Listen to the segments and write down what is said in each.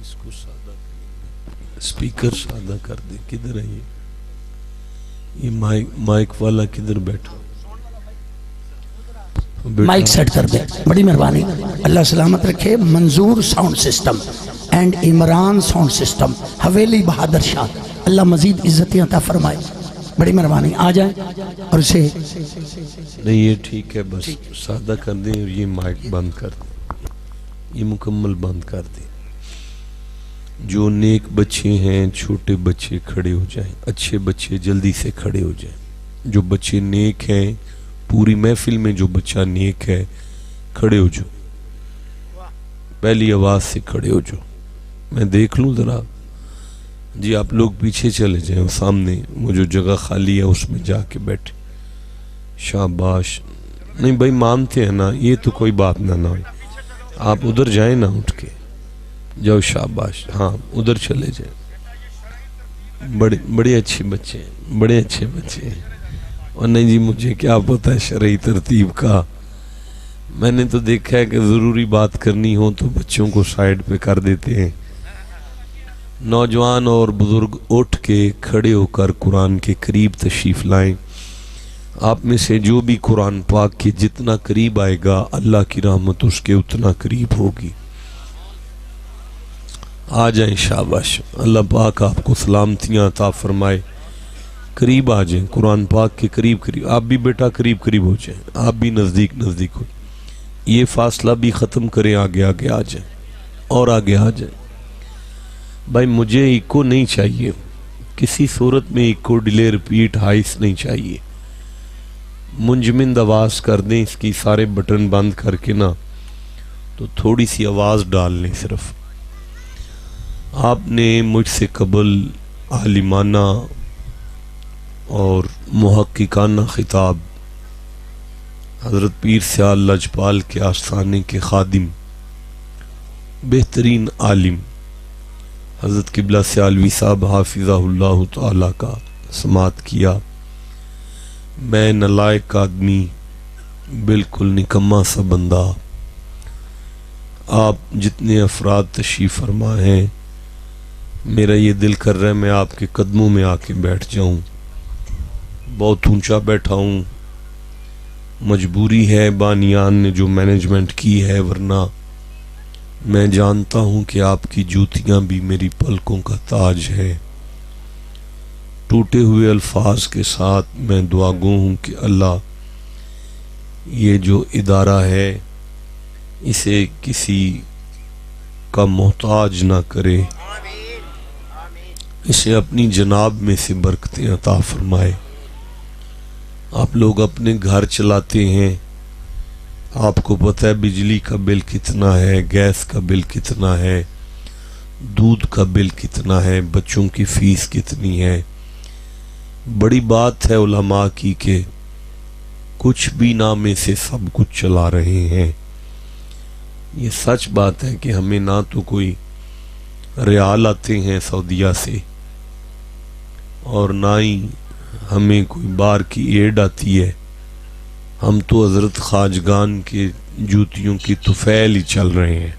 اس کو سادہ اسپیکر سادہ کر دیں. کدھر ہے یہ مائک والا کدھر بیٹھا؟ مائک سیٹ کر دیں, بڑی مہربانی. اللہ سلامت رکھے. Manzoor sound system and Imran sound system, Haveli Bahadur Shah, Allah مزید عزتیں عطا فرمائے. بڑی مہربانی, آ جائیں اور اسے نہیں یہ ٹھیک ہے, بس سادہ کر دیں اور یہ مائک بند کر دیں, یہ مکمل بند کر دیں. جو نیک بچے ہیں, چھوٹے بچے کھڑے ہو جائیں, اچھے بچے جلدی سے کھڑے ہو جائیں. جو بچے نیک ہیں, پوری محفل میں جو بچہ نیک ہے کھڑے ہو جاؤ, پہلی آواز سے کھڑے ہو جاؤ, میں دیکھ لوں ذرا. جی آپ لوگ پیچھے چلے جائیں, سامنے وہ جو جگہ خالی ہے اس میں جا کے بیٹھے. شاباش. نہیں بھائی مانتے ہیں نا, یہ تو کوئی بات نہ ہوئی. آپ ادھر جائیں نا, اٹھ کے جاؤ. شاباش. ہاں ادھر چلے جائیں. بڑے اچھے بچے ہیں, بڑے اچھے بچے ہیں. اور نہیں جی مجھے کیا پتہ ہے شرعی ترتیب کا, میں نے تو دیکھا ہے کہ ضروری بات کرنی ہو تو بچوں کو سائیڈ پہ کر دیتے ہیں. نوجوان اور بزرگ اٹھ کے کھڑے ہو کر قرآن کے قریب تشریف لائیں. آپ میں سے جو بھی قرآن پاک کے جتنا قریب آئے گا اللہ کی رحمت اس کے اتنا قریب ہوگی. آ جائیں. شاباش. اللہ پاک آپ کو سلامتیاں عطا فرمائے. قریب آ جائیں, قرآن پاک کے قریب قریب. آپ بھی بیٹا قریب قریب ہو جائیں, آپ بھی نزدیک نزدیک ہو. یہ فاصلہ بھی ختم کریں, آگے آگے آ جائیں اور آگے آ جائیں. بھائی مجھے ایکو نہیں چاہیے, کسی صورت میں ایکو, ڈیلے, ریپیٹ, ہائس نہیں چاہیے. منجمند آواز کر دیں اس کی, سارے بٹن بند کر کے نا, تو تھوڑی سی آواز ڈال لیں صرف. آپ نے مجھ سے قبل عالمانہ اور محققانہ خطاب حضرت پیر سیال لجپال کے آستانے کے خادم, بہترین عالم حضرت قبلہ سیالوی صاحب حافظہ اللہ تعالیٰ کا سماعت کیا. میں نالائق آدمی, بالکل نکما سا بندہ. آپ جتنے افراد تشریف فرما ہیں, میرا یہ دل کر رہا ہے میں آپ کے قدموں میں آ کے بیٹھ جاؤں. بہت اونچا بیٹھا ہوں, مجبوری ہے بانیان نے جو مینجمنٹ کی ہے, ورنہ میں جانتا ہوں کہ آپ کی جوتیاں بھی میری پلکوں کا تاج ہے. ٹوٹے ہوئے الفاظ کے ساتھ میں دعا گو ہوں کہ اللہ یہ جو ادارہ ہے اسے کسی کا محتاج نہ کرے, اسے اپنی جناب میں سے برکتیں عطا فرمائے. آپ لوگ اپنے گھر چلاتے ہیں, آپ کو پتہ ہے بجلی کا بل کتنا ہے, گیس کا بل کتنا ہے, دودھ کا بل کتنا ہے, بچوں کی فیس کتنی ہے. بڑی بات ہے علماء کی کہ کچھ بھی نہ میں سے سب کچھ چلا رہے ہیں. یہ سچ بات ہے کہ ہمیں نہ تو کوئی ریال آتے ہیں سعودیہ سے, اور نہ ہی ہمیں کوئی بار کی ایڈ آتی ہے. ہم تو حضرت خواجگان کے جوتیوں کی طفیل ہی چل رہے ہیں,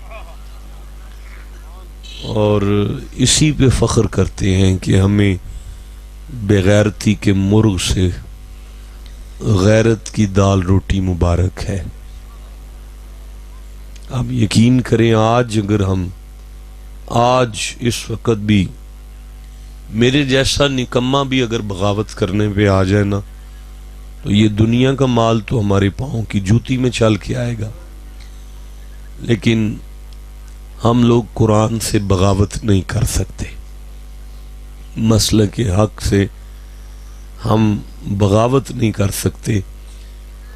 اور اسی پہ فخر کرتے ہیں کہ ہمیں بغیرتی کے مرغ سے غیرت کی دال روٹی مبارک ہے. اب یقین کریں, آج اگر ہم آج اس وقت بھی میرے جیسا نکما بھی اگر بغاوت کرنے پہ آ جائے نا, تو یہ دنیا کا مال تو ہمارے پاؤں کی جوتی میں چل کے آئے گا, لیکن ہم لوگ قرآن سے بغاوت نہیں کر سکتے. مسلک حق سے ہم بغاوت نہیں کر سکتے.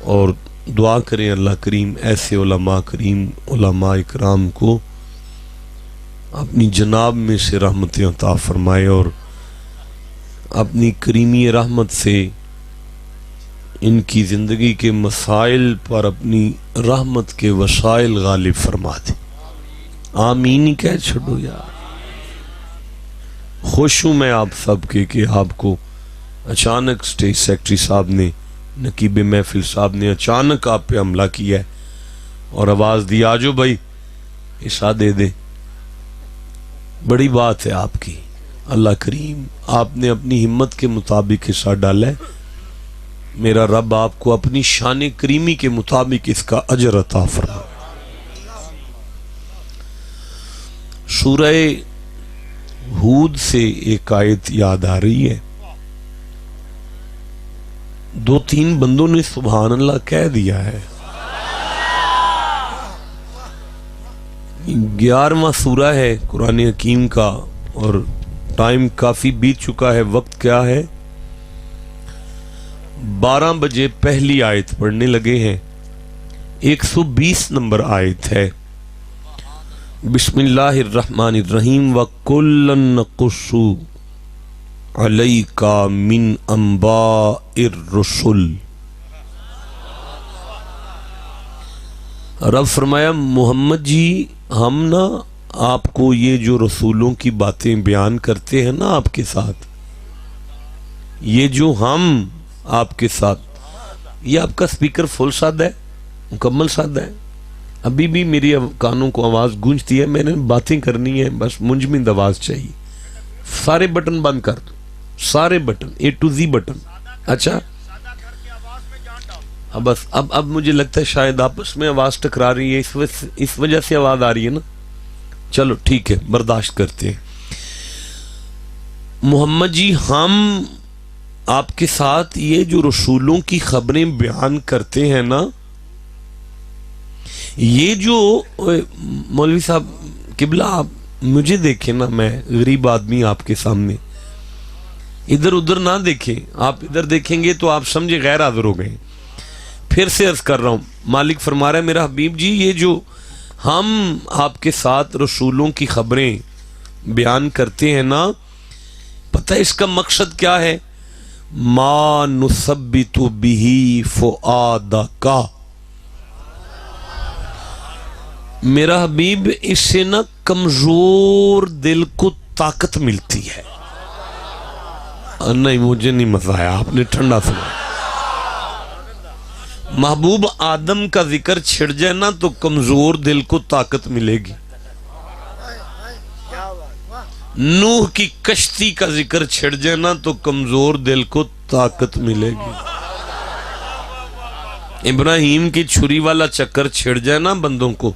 اور دعا کریں اللہ کریم ایسے علماء کریم, علماء اکرام کو اپنی جناب میں سے رحمتیں عطا فرمائے, اور اپنی کریمی رحمت سے ان کی زندگی کے مسائل پر اپنی رحمت کے وسائل غالب فرما دے. آمین ہی کہہ چھوڑو یار. خوش ہوں میں آپ سب کے کہ آپ کو اچانک اسٹیج سیکٹری صاحب نے, نقیب محفل صاحب نے اچانک آپ پہ حملہ کیا ہے اور آواز دی آجو بھائی حصہ دے دے. بڑی بات ہے آپ کی. اللہ کریم آپ نے اپنی ہمت کے مطابق حصہ ڈالا ہے. میرا رب آپ کو اپنی شان کریمی کے مطابق اس کا اجر عطا فرمائے. سورہ ہود سے ایک آیت یاد آ رہی ہے. 2-3 بندوں نے سبحان اللہ کہہ دیا ہے. 11واں سورہ ہے قرآن حکیم کا اور ٹائم کافی بیت چکا ہے. وقت کیا ہے؟ 12 بجے پہلی آیت پڑھنے لگے ہیں. 120 نمبر آیت ہے. بسم اللہ الرحمن الرحیم وَكُلًّا نَقُصُّ عَلَيْكَ مِنْ أَنْبَاءِ الرُّسُلِ. رب فرمایا محمد جی ہم نا آپ کو یہ جو رسولوں کی باتیں بیان کرتے ہیں نا آپ کے ساتھ، یہ جو ہم آپ کے ساتھ، یہ آپ کا سپیکر فل سادہ ہے، مکمل سادہ ہے. ابھی بھی میری کانوں کو آواز گونجتی ہے. میں نے باتیں کرنی ہے، بس منجمد آواز چاہیے. سارے بٹن بند کر دو، سارے button A to Z button. اچھا بس اب مجھے لگتا ہے شاید آپس میں آواز ٹکرا رہی ہے، اس وجہ سے آواز آ رہی ہے نا. چلو ٹھیک ہے، برداشت کرتے ہیں. محمد جی ہم آپ کے ساتھ یہ جو رسولوں کی خبریں بیان کرتے ہیں نا، یہ جو مولوی صاحب قبلہ آپ مجھے دیکھیں نا، میں غریب آدمی آپ کے سامنے، ادھر ادھر نہ دیکھیں. آپ ادھر دیکھیں گے تو آپ سمجھے غیر حاضر ہو گئے. پھر سے عرض کر رہا ہوں، مالک فرما رہا ہے میرا حبیب جی یہ جو ہم آپ کے ساتھ رسولوں کی خبریں بیان کرتے ہیں نا، پتہ اس کا مقصد کیا ہے؟ ما نثبت به فؤادک. میرا حبیب اس سے نا کمزور دل کو طاقت ملتی ہے. نہیں مجھے نہیں مزہ آیا، آپ نے ٹھنڈا سنا. محبوب آدم کا ذکر چھڑ جائے نا تو کمزور دل کو طاقت ملے گی. نوح کی کشتی کا ذکر چھڑ جائے نا تو کمزور دل کو طاقت ملے گی. ابراہیم کی چھری والا چکر چھڑ جائے نا بندوں کو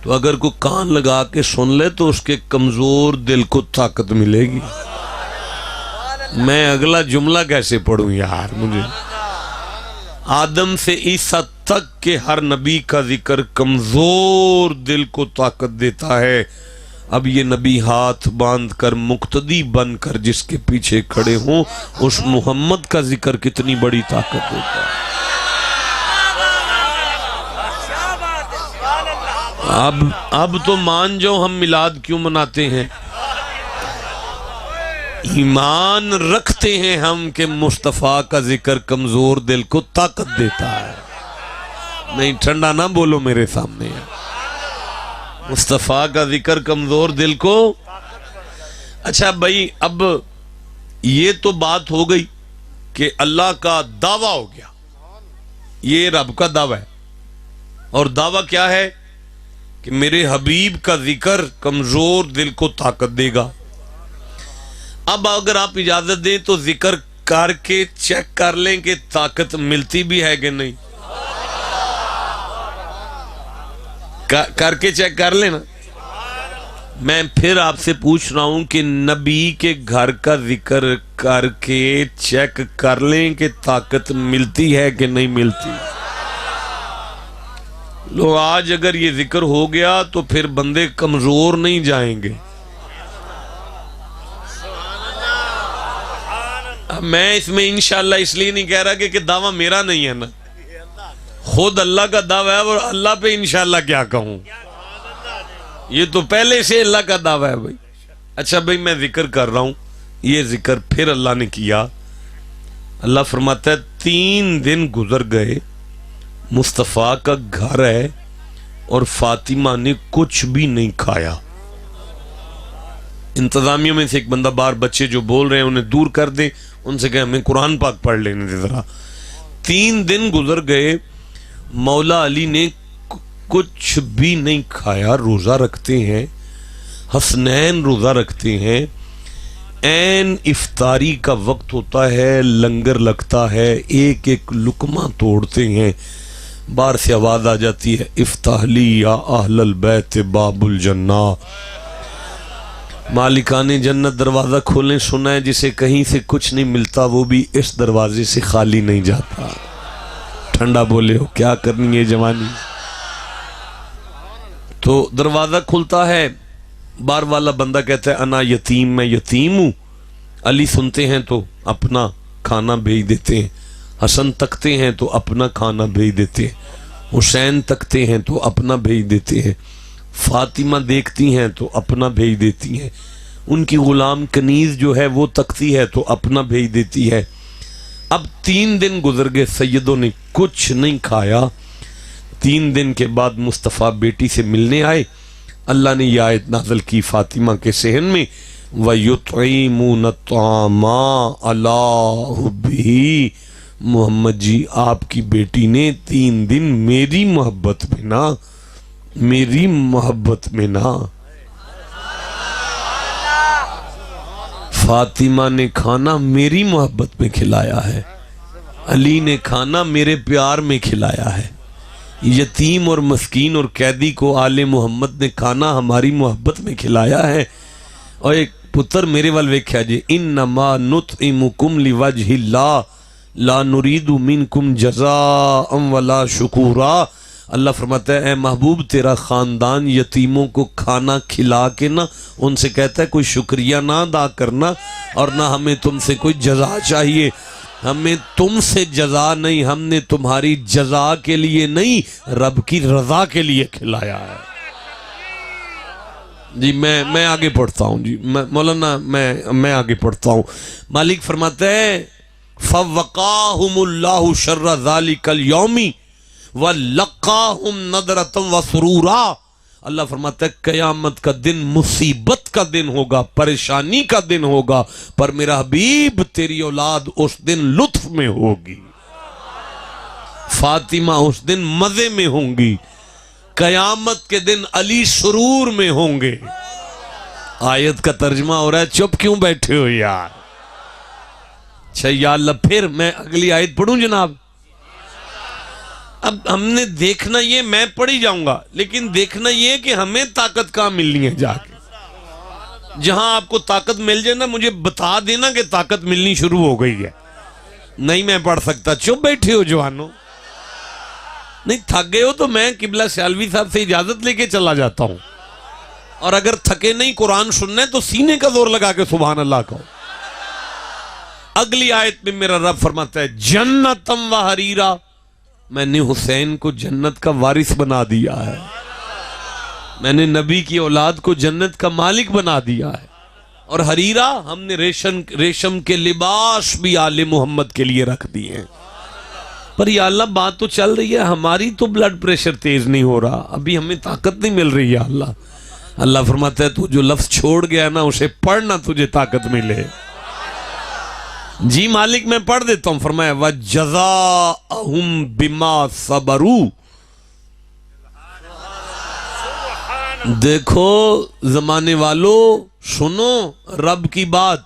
تو اگر کوئی کان لگا کے سن لے تو اس کے کمزور دل کو طاقت ملے گی. میں اگلا جملہ کیسے پڑھوں یار؟ مجھے آدم سے عیسیٰ تک کے ہر نبی کا ذکر کمزور دل کو طاقت دیتا ہے. اب یہ نبی ہاتھ باندھ کر مقتدی بن کر جس کے پیچھے کھڑے ہوں، اس محمد کا ذکر کتنی بڑی طاقت دیتا ہے. اب تو مان جاؤ ہم میلاد کیوں مناتے ہیں. ایمان رکھتے ہیں ہم کہ مصطفیٰ کا ذکر کمزور دل کو طاقت دیتا ہے. نہیں ٹھنڈا نہ بولو میرے سامنے. مصطفیٰ کا ذکر کمزور دل کو. اچھا بھائی اب یہ تو بات ہو گئی کہ اللہ کا دعویٰ ہو گیا، یہ رب کا دعویٰ ہے. اور دعویٰ کیا ہے؟ کہ میرے حبیب کا ذکر کمزور دل کو طاقت دے گا. اب اگر آپ اجازت دیں تو ذکر کر کے چیک کر لیں کہ طاقت ملتی بھی ہے کہ نہیں. کر کے چیک کر لینا. میں پھر آپ سے پوچھ رہا ہوں کہ نبی کے گھر کا ذکر کر کے چیک کر لیں کہ طاقت ملتی ہے کہ نہیں ملتی. لو آج اگر یہ ذکر ہو گیا تو پھر بندے کمزور نہیں جائیں گے. میں اس میں انشاءاللہ اس لیے نہیں کہہ رہا کہ دعویٰ میرا نہیں ہے نا، خود اللہ کا دعویٰ ہے اور اللہ پہ انشاءاللہ کیا کہوں، یہ تو پہلے سے اللہ کا دعویٰ ہے بھائی. اچھا بھائی میں ذکر کر رہا ہوں، یہ ذکر پھر اللہ نے کیا. اللہ فرماتا ہے 3 دن گزر گئے، مصطفیٰ کا گھر ہے اور فاطمہ نے کچھ بھی نہیں کھایا. انتظامیہ میں سے ایک بندہ بار بچے جو بول رہے ہیں انہیں دور کر دیں، ان سے کہیں ہمیں قرآن پاک پڑھ لینے دے ذرا. 3 دن گزر گئے، مولا علی نے کچھ بھی نہیں کھایا، روزہ رکھتے ہیں. حسنین روزہ رکھتے ہیں، این افطاری کا وقت ہوتا ہے، لنگر لگتا ہے، ایک ایک لقمہ توڑتے ہیں، باہر سے آواز آ جاتی ہے افتح لی یا اہل البیت باب الجنہ، مالکان جنت دروازہ کھولیں، سنا ہے جسے کہیں سے کچھ نہیں ملتا وہ بھی اس دروازے سے خالی نہیں جاتا۔ ٹھنڈا بولے ہو، کیا کرنی ہے جوانی؟ تو دروازہ کھلتا ہے، بار والا بندہ کہتا ہے انا یتیم، میں یتیم ہوں۔ علی سنتے ہیں تو اپنا کھانا بھیج دیتے ہیں، حسن تکتے ہیں تو اپنا کھانا بھیج دیتے ہیں، حسین تکتے ہیں تو اپنا بھیج دیتے ہیں، فاطمہ دیکھتی ہیں تو اپنا بھیج دیتی ہیں، ان کی غلام کنیز جو ہے وہ تکتی ہے تو اپنا بھیج دیتی ہے۔ اب 3 دن گزر گئے، سیدوں نے کچھ نہیں کھایا۔ 3 دن کے بعد مصطفیٰ بیٹی سے ملنے آئے، اللہ نے یہ آیت نازل کی فاطمہ کے صحن میں، وَيُطْعِمُونَ الطَّعَامَ عَلَىٰ حُبِّهِ، محمد جی آپ کی بیٹی نے 3 دن میری محبت میں نا، میری محبت میں نا، فاطمہ نے کھانا میری محبت میں کھلایا ہے، علی نے کھانا میرے پیار میں کھلایا ہے، یتیم اور مسکین اور قیدی کو آل محمد نے کھانا ہماری محبت میں کھلایا ہے۔ اور ایک پتر میرے وال ویکھیا جی، انما نطعمکم لوجہ اللہ لا نرید منکم جزاء ولا شکورا۔ اللہ فرماتا ہے اے محبوب تیرا خاندان یتیموں کو کھانا کھلا کے نا ان سے کہتا ہے کوئی شکریہ نہ ادا کرنا، اور نہ ہمیں تم سے کوئی جزا چاہیے، ہمیں تم سے جزا نہیں، ہم نے تمہاری جزا کے لیے نہیں رب کی رضا کے لیے کھلایا ہے۔ جی میں آگے پڑھتا ہوں، جی مولانا میں آگے پڑھتا ہوں۔ مالک فرماتا ہے فَوَقَاهُمُ اللَّهُ شَرَّ ذَلِكَ الْيَوْمِ وَلَقَّاهُمْ نَضْرَةً وَسُرُورًا۔ اللہ فرماتا ہے قیامت کا دن مصیبت کا دن ہوگا، پریشانی کا دن ہوگا، پر میرا حبیب تیری اولاد اس دن لطف میں ہوگی، فاطمہ اس دن مزے میں ہوں گی، قیامت کے دن علی سرور میں ہوں گے۔ آیت کا ترجمہ ہو رہا ہے، چپ کیوں بیٹھے ہو یار؟ اچھا یا اللہ، پھر میں اگلی آیت پڑھوں جناب؟ اب ہم نے دیکھنا یہ، میں پڑھی جاؤں گا، لیکن دیکھنا یہ کہ ہمیں طاقت کہاں ملنی ہے جا کے۔ جہاں آپ کو طاقت مل جائے نا مجھے بتا دینا کہ طاقت ملنی شروع ہو گئی ہے، نہیں میں پڑھ سکتا۔ چپ بیٹھے ہو جوانوں، نہیں تھک گئے ہو تو میں قبلہ سیالوی صاحب سے اجازت لے کے چلا جاتا ہوں، اور اگر تھکے نہیں قرآن سننا ہے تو سینے کا زور لگا کے سبحان اللہ کہو۔ اگلی آیت میں میرا رب فرماتا ہے جنتم و حریرا، میں نے حسین کو جنت کا وارث بنا دیا ہے، میں نے نبی کی اولاد کو جنت کا مالک بنا دیا ہے، اور حریرا ہم نے ریشم کے لباس بھی آل محمد کے لیے رکھ دیے ہیں۔ پر یا اللہ بات تو چل رہی ہے، ہماری تو بلڈ پریشر تیز نہیں ہو رہا، ابھی ہمیں طاقت نہیں مل رہی ہے اللہ۔ اللہ فرماتا ہے تو جو لفظ چھوڑ گیا نا اسے پڑھنا تجھے طاقت ملے۔ جی مالک میں پڑھ دیتا ہوں، فرمایا وَجَزَاءَهُمْ بِمَا صَبَرُوا۔ دیکھو زمانے والو سنو رب کی بات،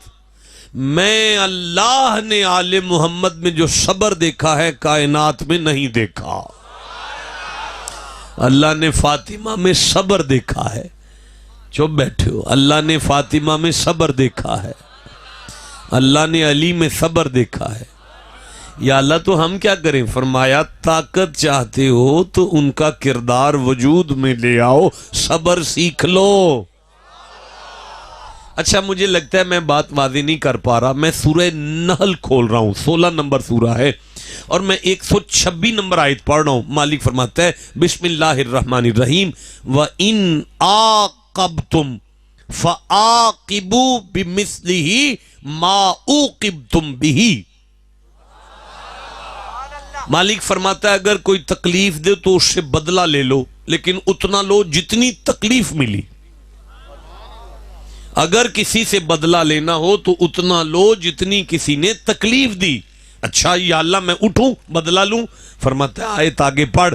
میں اللہ نے آل محمد میں جو صبر دیکھا ہے کائنات میں نہیں دیکھا۔ اللہ نے فاطمہ میں صبر دیکھا ہے، چپ بیٹھے ہو، اللہ نے فاطمہ میں صبر دیکھا ہے، اللہ نے علی میں صبر دیکھا ہے۔ یا اللہ تو ہم کیا کریں؟ فرمایا طاقت چاہتے ہو تو ان کا کردار وجود میں لے آؤ، صبر سیکھ لو۔ اچھا مجھے لگتا ہے میں بات واضح نہیں کر پا رہا، میں سورہ نحل کھول رہا ہوں، 16 نمبر سورہ ہے، اور میں 126 نمبر آیت پڑھ رہا ہوں۔ مالک فرماتا ہے بسم اللہ الرحمن الرحیم وَإِنْ عَاقَبْتُمْ فَعَاقِبُوا بِمِثْلِهِ مَا عُوقِبْتُمْ بِهِ۔ مالک فرماتا ہے اگر کوئی تکلیف دے تو اس سے بدلہ لے لو، لیکن اتنا لو جتنی تکلیف ملی۔ اگر کسی سے بدلہ لینا ہو تو اتنا لو جتنی کسی نے تکلیف دی۔ اچھا یا اللہ میں اٹھوں بدلہ لوں؟ فرماتا ہے آیت آگے پڑھ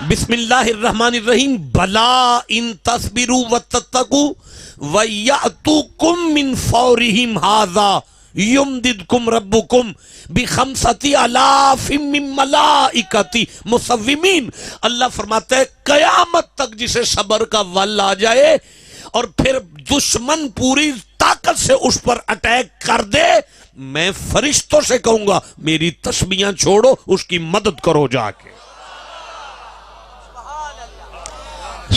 بسم اللہ الرحمن الرحیم بلا ان تصبروا وتتقوا ویأتوکم من فورہم ھذا یمددکم ربکم بخمسۃ آلاف من ملائکۃ مسومین. اللہ فرماتا ہے قیامت تک جسے صبر کا ول آ جائے اور پھر دشمن پوری طاقت سے اس پر اٹیک کر دے، میں فرشتوں سے کہوں گا میری تسبیحاں چھوڑو، اس کی مدد کرو جا کے.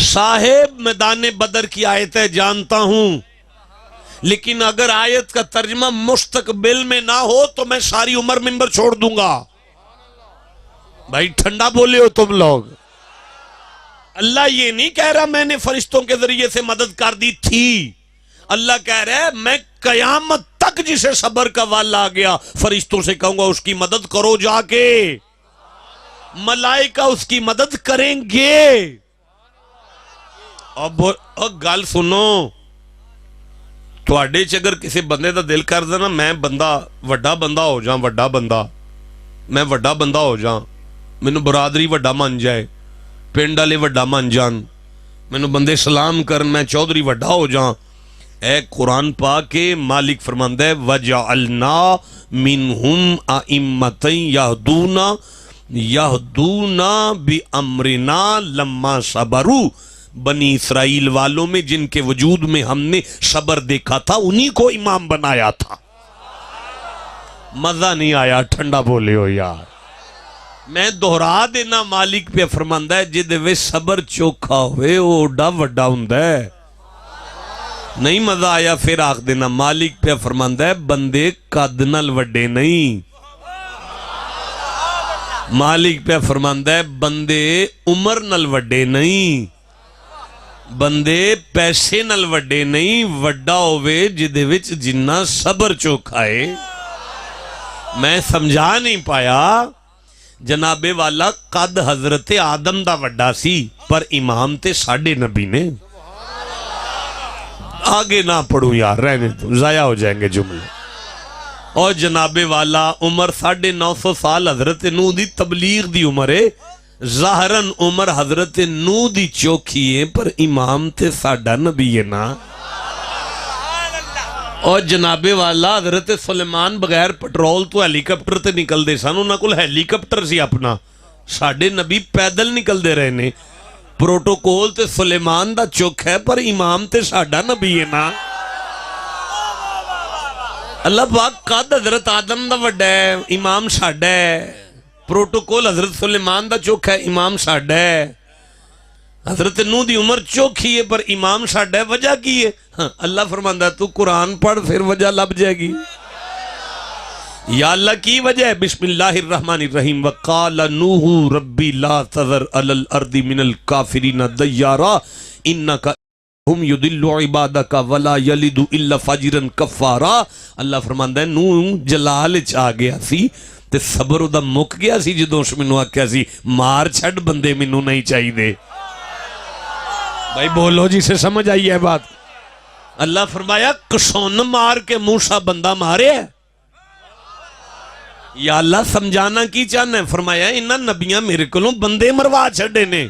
صاحب میدان بدر کی آیت ہے جانتا ہوں، لیکن اگر آیت کا ترجمہ مستقبل میں نہ ہو تو میں ساری عمر منبر چھوڑ دوں گا. بھائی ٹھنڈا بولے ہو تم لوگ. اللہ یہ نہیں کہہ رہا میں نے فرشتوں کے ذریعے سے مدد کر دی تھی، اللہ کہہ رہا ہے میں قیامت تک جسے صبر کا وال آ گیا فرشتوں سے کہوں گا اس کی مدد کرو جا کے. ملائکہ اس کی مدد کریں گے. اب گل سنو، تواڈے چ اگر کسی بندے دا دل کر دینا میں بندہ وڈا بندہ ہو جاں، وڈا بندہ میں وڈا بندہ ہو جاں، مینوں برادری وڈا من جائے، پنڈ والے وڈا من جان، مینوں بندے سلام کرن میں چودھری وڈا ہو جاں. اے قرآن پاک کے مالک فرماندا ہے وَجَعَلْنَا مِنْهُمْ أَئِمَّةً يَهْدُونَ بِأَمْرِنَا لَمَّا صَبَرُوا. بنی اسرائیل والوں میں جن کے وجود میں ہم نے صبر دیکھا تھا انہی کو امام بنایا تھا. مزہ نہیں آیا؟ ٹھنڈا بولے ہو یار. میں دہرا دینا مالک پہ فرماندا ہے جدے وچ صبر چوکھا ہوئے وہ اوڈا وڈا ہوندا ہے. نہیں مزہ آیا پھر آخ دینا مالک پہ فرماندا ہے بندے قد نال وڈے نہیں. مالک پہ فرماندا ہے بندے عمر نال وڈے نہیں، بندے پیسے نال وڈے نہیں، وڈا ہوئے جدے وچ جنہ صبر چوکھا ہے. میں سمجھا نہیں پایا جناب والا قد حضرت آدم دا وڈا سی پر امام تے ساڈے نبی نے. آگے نہ پڑھوں یار، رہنے تو ضائع ہو جائیں گے جملے. اور جناب والا عمر 950 سال حضرت نوح دی تبلیغ دی عمر ہے، ظاہراً عمر حضرت نوح دی چوکھی ہے پر امام تے ساڈا نبی ہے نا. اور جناب والا حضرت سلیمان بغیر پٹرول تو ہیلی کاپٹر تے نکل دے سن، انہاں کول ہیلی کاپٹر سی اپنا. ساڈے نبی پیدل نکل دے رہے نے. پروٹوکول تے سلیمان دا چوک ہے پر امام تے ساڈا نبی ہے نا. اللہ پاک قد حضرت آدم دا وڈا ہے، امام ساڈا ہے. پروٹوکول حضرت سلیمان دا چوک ہے، امام ساڈا ہے. حضرت نوح دی عمر چوکھی ہے پر امام ساڈا ہے. وجہ کی ہے؟ ہاں اللہ فرماندا ہے تو قرآن پڑھ پھر وجہ لب جائے گی. یا اللہ کی وجہ ہے بسم اللہ الرحمن الرحیم وقال نوح ربی لا تذر علی الارض من الکافرین دیارا انک ہم یدل عبادک ولا یلد الا فاجرا کفارا. اللہ فرماندا ہے نوح جلال چ آ گیا سی تے صبر دا مک گیا سی جدوں اس مینوں آکھیا سی مار چھڈ بندے مینوں نہیں چاہیے. بھائی بولو جی سے سمجھ آئی ہے بات. اللہ فرمایا کسون مار کے موسیٰ بندہ مارے ہے. یا اللہ سمجھانا کی چاہنا ہے؟ فرمایا انہاں نبیاں میرے کولوں بندے مروا چھڑے نے.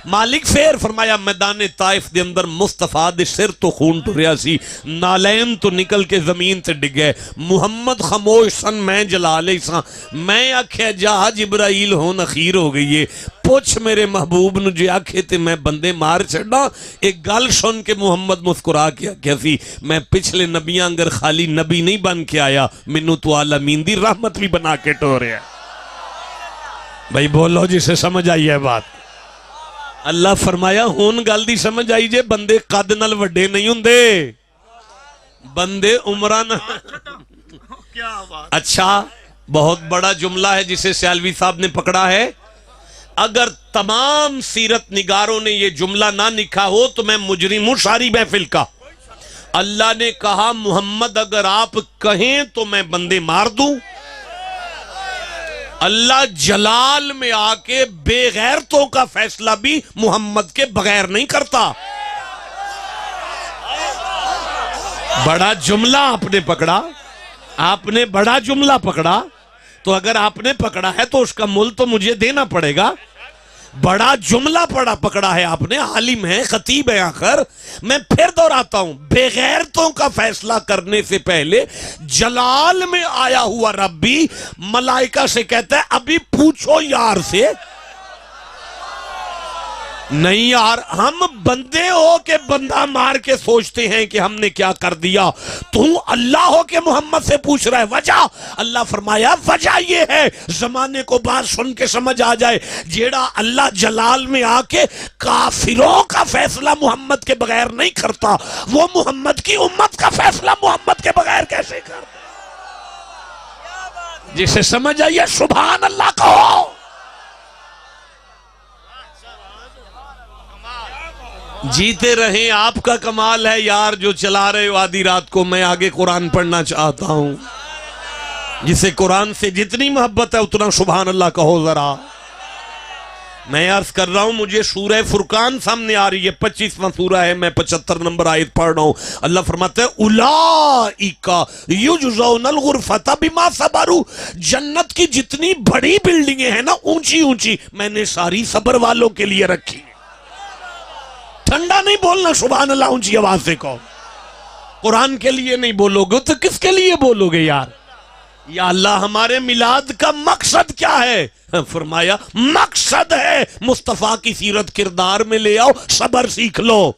مالک پھر فرمایا میدان طائف دے اندر مصطفیٰ دے سر تو خون ٹریا سی، نالین تو نکل کے زمین تے ڈگے. محمد خاموش سن، میں جلالے ساں. میں آکھیا جا جبرائیل ہون اخیر ہو گئی ہے، پوچھ میرے محبوب نو جے آکھے تے میں بندے مار چھڑا. ایک گل سن کے محمد مسکرا کے آکھیا سی میں پچھلے نبیاں انگر خالی نبی نہیں بن کے آیا، منو تو عالمین دی رحمت بھی بنا کے ٹوریا. بھائی بولو جسے سمجھ آئی ہے بات. اللہ فرمایا ہون گل دی سمجھ آئی جے بندے قد نال وڈے نہیں ہوندے، بندے عمران. اچھا بہت بڑا جملہ ہے جسے سیالوی صاحب نے پکڑا ہے. اگر تمام سیرت نگاروں نے یہ جملہ نہ لکھا ہو تو میں مجرم ہوں ساری محفل کا. اللہ نے کہا محمد اگر آپ کہیں تو میں بندے مار دوں. اللہ جلال میں آ کے بے غیرتوں کا فیصلہ بھی محمد کے بغیر نہیں کرتا. بڑا جملہ آپ نے پکڑا، آپ نے بڑا جملہ پکڑا، تو اگر آپ نے پکڑا ہے تو اس کا مول تو مجھے دینا پڑے گا. بڑا جملہ پکڑا ہے آپ نے، عالم ہے، خطیب ہے آخر. میں پھر دہراتا ہوں، بغیرتوں کا فیصلہ کرنے سے پہلے جلال میں آیا ہوا رب بھی ملائکہ سے کہتا ہے ابھی پوچھو یار سے. نہیں یار، ہم بندے ہو کے بندہ مار کے سوچتے ہیں کہ ہم نے کیا کر دیا، تو اللہ ہو کے محمد سے پوچھ رہا ہے وجہ. اللہ فرمایا وجہ یہ ہے، زمانے کو بات سن کے سمجھ آ جائے، جیڑا اللہ جلال میں آ کے کافروں کا فیصلہ محمد کے بغیر نہیں کرتا، وہ محمد کی امت کا فیصلہ محمد کے بغیر کیسے کرتا؟ جسے سمجھ آئیے سبحان اللہ کہو. جیتے رہیں، آپ کا کمال ہے یار جو چلا رہے ہو آدھی رات کو. میں آگے قرآن پڑھنا چاہتا ہوں. جسے قرآن سے جتنی محبت ہے اتنا سبحان اللہ کہو ذرا. میں عرض کر رہا ہوں، مجھے سورہ فرقان سامنے آ رہی ہے، 25واں سورہ ہے، میں 75 نمبر آیت پڑھ رہا ہوں. اللہ فرماتا ہے اولئک یجزون الغرفۃ بما صبروا. جنت کی جتنی بڑی بلڈنگیں ہیں نا، اونچی اونچی، میں نے ساری صبر والوں کے لیے رکھی. ٹھنڈا نہیں بولنا سبحان اللہ اونچی آواز سے کہو. قرآن کے لیے نہیں بولو گے تو کس کے لیے بولو گے یار؟ یا اللہ ہمارے میلاد کا مقصد کیا ہے؟ فرمایا مقصد ہے مصطفیٰ کی سیرت کردار میں لے آؤ، صبر سیکھ لو.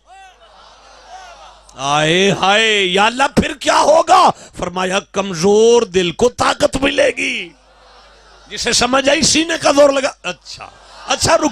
آئے ہائے یا اللہ پھر کیا ہوگا؟ فرمایا کمزور دل کو طاقت ملے گی. جسے سمجھ آئی سینے کا زور لگا. اچھا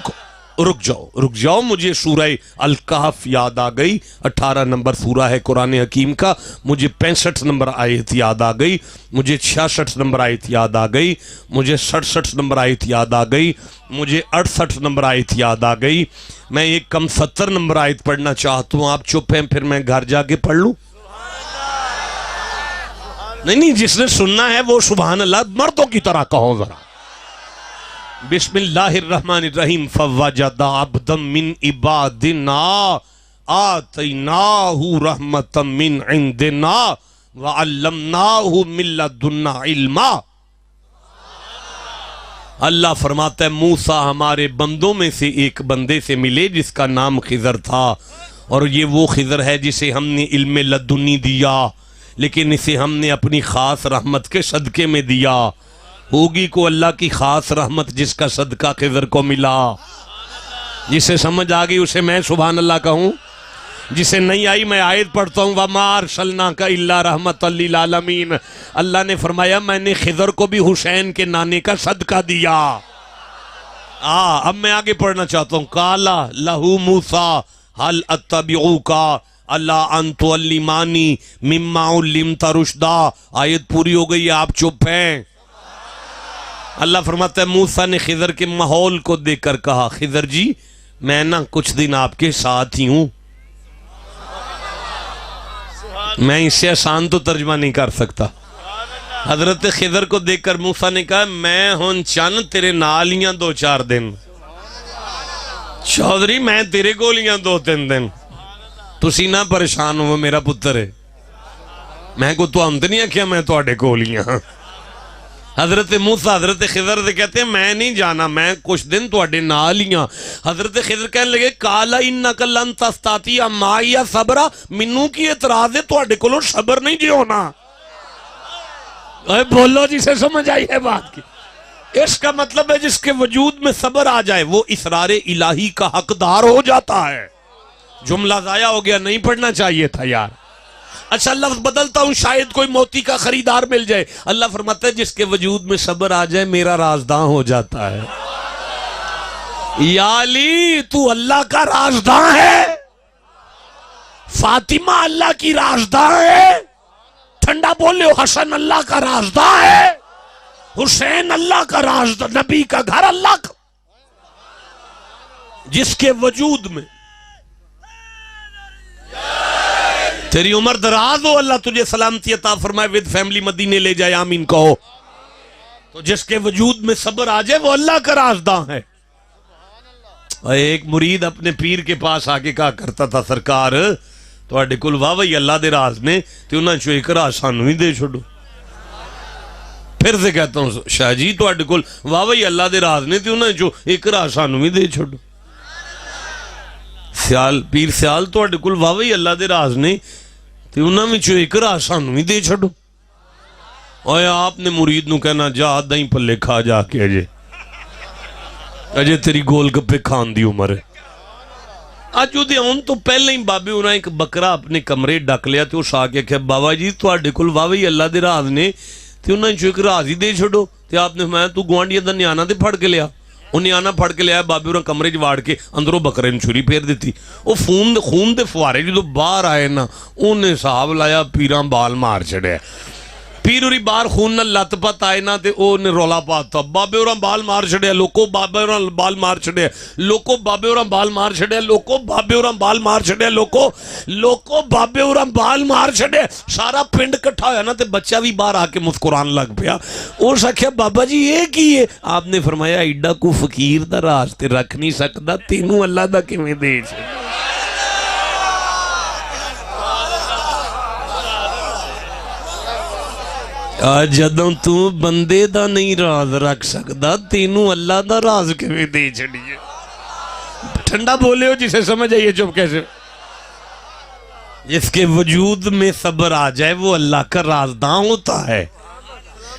رک جاؤ مجھے سورہ الکہف یاد آ گئی. 18 نمبر سورہ ہے قرآن حکیم کا. مجھے 65 نمبر آیت یاد آ گئی، مجھے 66 نمبر آیت یاد آ گئی، مجھے 67 نمبر آیت یاد آ گئی، مجھے 68 نمبر آیت یاد آ گئی. میں ایک کم 70 نمبر آیت پڑھنا چاہتا ہوں. آپ چپ ہیں، پھر میں گھر جا کے پڑھ لوں؟ نہیں، جس نے سننا ہے وہ سبحان اللہ مردوں کی طرح کہو ذرا. بسم اللہ الرحمن الرحیم. فوجد عبدا من عبادنا آتیناہ رحمتا من عندنا وعلمناہ من لدنا علما. اللہ فرماتا ہے موسیٰ ہمارے بندوں میں سے ایک بندے سے ملے جس کا نام خضر تھا، اور یہ وہ خضر ہے جسے ہم نے علم لدنی دیا، لیکن اسے ہم نے اپنی خاص رحمت کے صدقے میں دیا. ہوگی کو اللہ کی خاص رحمت جس کا صدقہ خضر کو ملا. جسے سمجھ آ گئی اسے میں سبحان اللہ کہوں، جسے نہیں آئی میں آیت پڑھتا ہوں وَمَا أَرْسَلْنَاكَ إِلَّا رَحْمَةً لِّلْعَالَمِينَ. اللہ نے فرمایا میں نے خضر کو بھی حسین کے نانے کا صدقہ دیا. اب میں آگے پڑھنا چاہتا ہوں. قَالَ لَهُ مُوسَىٰ هَلْ أَتَّبِعُكَ عَلَىٰ أَن تُعَلِّمَنِي مِمَّا عُلِّمْتَ رُشْدًا. آیت پوری ہو گئی، آپ چپ ہیں. اللہ فرماتا ہے موسیٰ نے خضر کے ماحول کو دیکھ کر کہا خضر جی میں نا کچھ دن آپ کے ساتھ ہی ہوں. میں اس سے آسان تو ترجمہ نہیں کر سکتا. حضرت خضر کو دیکھ کر موسیٰ نے کہا میں ہون چند تیرے نالیاں 2-4 دن. چودھری میں تیرے گولیاں 2-3 دن. تسی نہ پریشان ہو، وہ میرا پتر ہے. میں کو تو ہمت نہیں کیا میں توڑے گولیاں. حضرت موسیٰ حضرت خضر سے کہتے ہیں میں نہیں جانا، میں کچھ دن توڑے نالیاں. حضرت خضر کہنے لگے قَالَ إِنَّكَ لَن تَسْتَطِيعَ مَعِيَ صَبْرًا. منو کی اعتراض ہے توڑے کو صبر نہیں جی ہونا. بولو جسے سمجھ آئی ہے بات کی. اس کا مطلب ہے جس کے وجود میں صبر آ جائے وہ اسرار الہی کا حقدار ہو جاتا ہے. جملہ ضائع ہو گیا، نہیں پڑھنا چاہیے تھا یار. اچھا لفظ بدلتا ہوں شاید کوئی موتی کا خریدار مل جائے. اللہ فرماتا ہے جس کے وجود میں صبر آ جائے میرا رازداں ہو جاتا ہے. یا علی تو اللہ کا رازداں ہے، فاطمہ اللہ کی رازداں ہے. ٹھنڈا بولے ہو. حسن اللہ کا رازداں ہے، حسین اللہ کا رازداں، نبی کا گھر اللہ کا. جس کے وجود میں تیری عمر دراز ہو، اللہ تجھے سلامتی عطا فرمائے، ود فیملی مدینے لے جائے، آمین کہو. تو جس کے وجود میں صبر آ جائے وہ اللہ کا رازداں ہے. ایک مرید اپنے پیر کے پاس آگے کہا کرتا تھا سرکار تواڈے کول واہ وہی اللہ دے راز نے تے انہاں چوں ایک راز سانوں ہی دے چھوڑو. پھر سے کہتا ہوں شاہ جی تواڈے کول واہ وہی اللہ دے راز نے تے انہاں چوں ایک راز سانوں بھی دے چھوڑو. سیال پیر سیال تواڈے کول واہ وہی اللہ دے راز نے تے انہاں وچوں ایک راز سانوں بھی دے چھوڑو. اوے آپ نے مرید نو کہنا جا دہیں پلے کھا جا کے اجے تیری گول گپے کھان دی عمر ہے. اج وہ آن تو پہلے ہی بابے انہاں ایک بکرا اپنے کمرے ڈک لیا تے اس آ کے کہ بابا جی تواڈے کول واہ وہی اللہ دے راز نے تے انہاں چوں ایک راز ہی دے چھوڑو. تے آپ نے فرمایا تو گوانڈیاں دا نیانا تے پھڑ کے لیا. وہ نیانا پھڑ کے لیا بابے انہاں کمرے چ واڑ کے اندروں بکرے نوں چھری پھیر دیتی. وہ خون دے فوارے جدوں باہر آئے نا انہیں صاحب لایا پیراں بال مار چھڑیا. پیر ہوری باہر خون نہ لت پت آئے نا تے او نے رولا پاتا بابے اوراں بال مار چھڑیا لوکو بابے اوراں بال مار چھڑیا لوکو بابے اوراں بال مار چھڑیا لوکو بابے اوراں بال مار چھڑیا لوکو بابے اوراں بال مار چھڑیا. سارا پنڈ کٹھا ہویا نا تے بچہ بھی باہر آ کے مسکران لگ پیا. اس آکھیا بابا جی یہ کی ہے؟ آپ نے فرمایا ایڈا کو فقیر دا راز تے رکھ نہیں سکدا تینوں اللہ دا کیویں دے چھڑ. جدوں تو بندے دا نہیں راز رکھ سکدا تینوں اللہ دا راز کیویں دے چھڑیے. ٹھنڈا بولے ہو جسے سمجھ آئیے چپ کیسے. جس کے وجود میں صبر آ جائے وہ اللہ کا رازداں ہوتا ہے.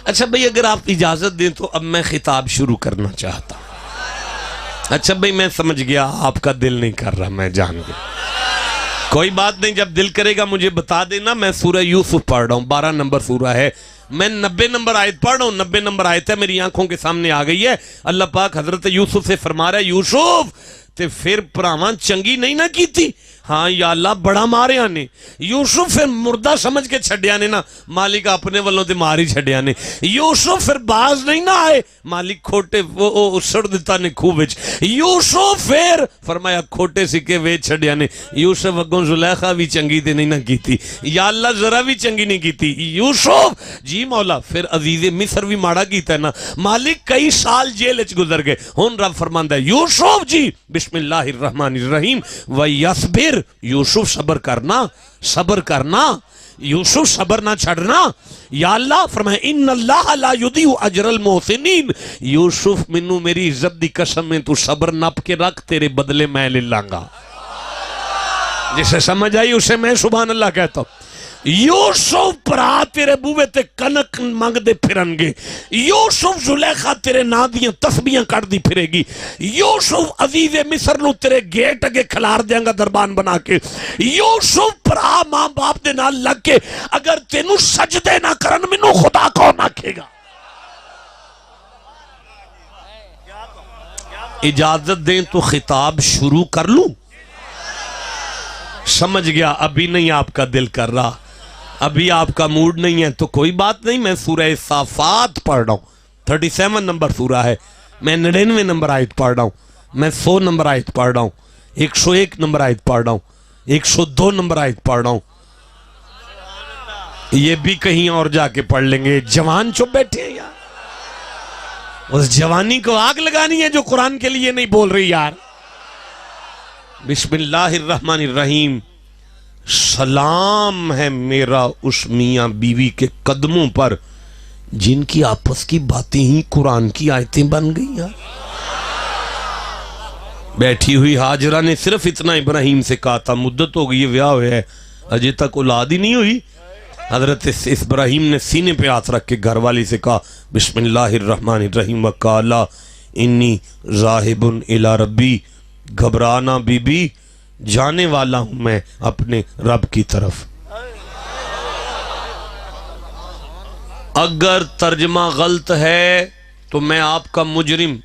اچھا بھئی اگر آپ اجازت دیں تو اب میں خطاب شروع کرنا چاہتا ہوں. اچھا بھئی میں سمجھ گیا آپ کا دل نہیں کر رہا میں جان گیا. کوئی بات نہیں جب دل کرے گا مجھے بتا دینا. میں سورہ یوسف پڑھ رہا ہوں 12 نمبر سورہ ہے. میں 90 نمبر آیت پڑھ رہا ہوں. 90 نمبر آیت ہے میری آنکھوں کے سامنے آ گئی ہے. اللہ پاک حضرت یوسف سے فرما رہا ہے یوسف تے پھر پراواں چنگی نہیں نہ کیتی. ہاں یا اللہ بڑا مارے آنے. یوسف پھر مردہ سمجھ کے چھڑیا نے نا مالک اپنے والوں تے ماری چھڑیا نے. یوسف پھر باز نہیں نہ آئے مالک کھوٹے وہ سڑ دیتا نے خوہ وچ. یوسف پھر فرمایا کھوٹے سکے وے چھڑیا نے. یوسف اگوں زلیخا بھی چنگی تے نہیں نہ کیتی. یا اللہ ذرا بھی چنگی نہیں کیتی. یوسف جی مولا پھر عزیز مصر بھی ماڑا کیتا ہے نا مالک کئی سال جیل وچ گزر گئے. ہن رب فرماندا ہے یوسف جی بسم اللہ الرحمن الرحیم وَيَصْبِرْ یوسف صبر کرنا یوسف صبر نہ چھڑنا. یا اللہ فرمائے ان اللہ لا یضیع اجر المحسنین. یوسف منو میری عزت دی قسم میں تو صبر نپ کے رکھ تیرے بدلے میں لے لاں گا. جسے سمجھ آئی اسے میں سبحان اللہ کہتا ہوں. یوسف پرا تیرے بوے تے کنک مانگ دے پھرن گے. یوسف زلیخا تیرے نا دیاں تسبیاں کر دی پھرے گی. یوسف عزیز مصر نو تیرے گیٹ اگے کھلار دیاں گا دربان بنا کے. یوسف پرا ماں باپ دے نال لگ کے اگر تینوں سجدے نہ کرن منو خدا کون آکھے گا. اجازت دیں تو خطاب شروع کر لوں. سمجھ گیا ابھی نہیں آپ کا دل کر رہا ابھی آپ کا موڈ نہیں ہے تو کوئی بات نہیں. میں سورہ صافات پڑھ رہا ہوں 37 نمبر سورہ ہے. میں 99 نمبر آیت پڑھ رہا ہوں. میں 100 نمبر آیت پڑھ رہا ہوں. 101 نمبر آیت پڑھ رہا ہوں. 102 نمبر آیت پڑھ رہا ہوں. یہ بھی کہیں اور جا کے پڑھ لیں گے. جوان چپ بیٹھے ہیں یار. اس جوانی کو آگ لگانی ہے جو قرآن کے لیے نہیں بول رہی یار. بسم اللہ الرحمن الرحیم. سلام ہے میرا اس میاں بیوی کے قدموں پر جن کی آپس کی باتیں ہی قرآن کی آیتیں بن گئی ہیں. بیٹھی ہوئی ہاجرہ نے صرف اتنا ابراہیم سے کہا تھا مدت ہو گئی ہے بیاہ ہوئے ہے اجے تک اولاد ہی نہیں ہوئی. حضرت ابراہیم نے سینے پہ ہاتھ رکھ کے گھر والی سے کہا بسم اللہ الرحمن الرحیم وقال انی ذاہب الی ربی. گھبرانا بی بی جانے والا ہوں میں اپنے رب کی طرف. اگر ترجمہ غلط ہے تو میں آپ کا مجرم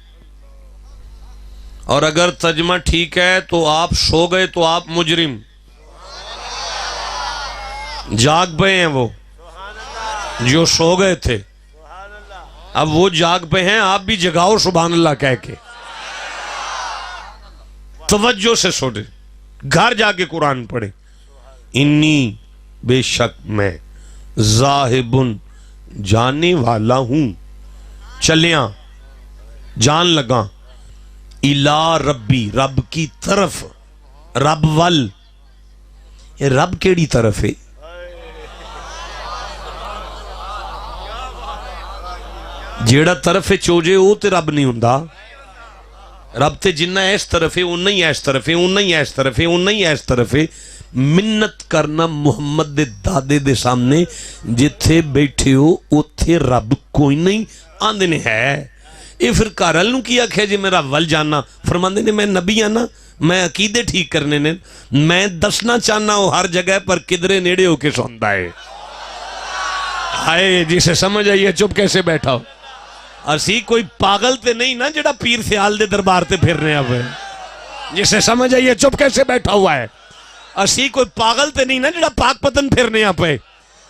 اور اگر ترجمہ ٹھیک ہے تو آپ سو گئے تو آپ مجرم. جاگ پہ ہیں وہ جو سو گئے تھے اب وہ جاگ پہ ہیں. آپ بھی جگاؤ سبحان اللہ کہہ کے توجہ سے سوڑے گھر جا کے قرآن پڑھے. انی بے شک میں ذاہبن جانے والا ہوں چلیاں جان لگا الا ربی رب کی طرف. رب ول یہ رب کیڑی طرف ہے جیڑا طرف چوجے وہ تے رب نہیں ہوندا. رب تے جنہ اس طرف ہے اُنہ ہی اس طرف ہے, اُنہ ہی اس طرف ہے, اُنہ ہی اس طرف ہے. منت کرنا محمد دے دادے دے سامنے, جتھے بیٹھے ہو اتھے رب کوئی نہیں آندے نے ہے. یہ پھر کارل نو کی آکھیا جی میرا ول جانا, فرماندے نے میں نبی آنا, میں عقیدے ٹھیک کرنے نے, میں دسنا چاہنا ہوں ہر جگہ پر کدرے نیڑے ہو کے سوندا ہے. ہائے جسے سمجھ آئیے چپ کیسے بیٹھا ہو. اسی کوئی پاگل تے نہیں نا جڑا پیر سیال دے دربار تے پھر رہے ہیں. جسے سمجھ آئیے چپ کیسے بیٹھا ہوا ہے. اسی کوئی پاگل تے نہیں نا جڑا پاک پتن پھرنے آپ پہ.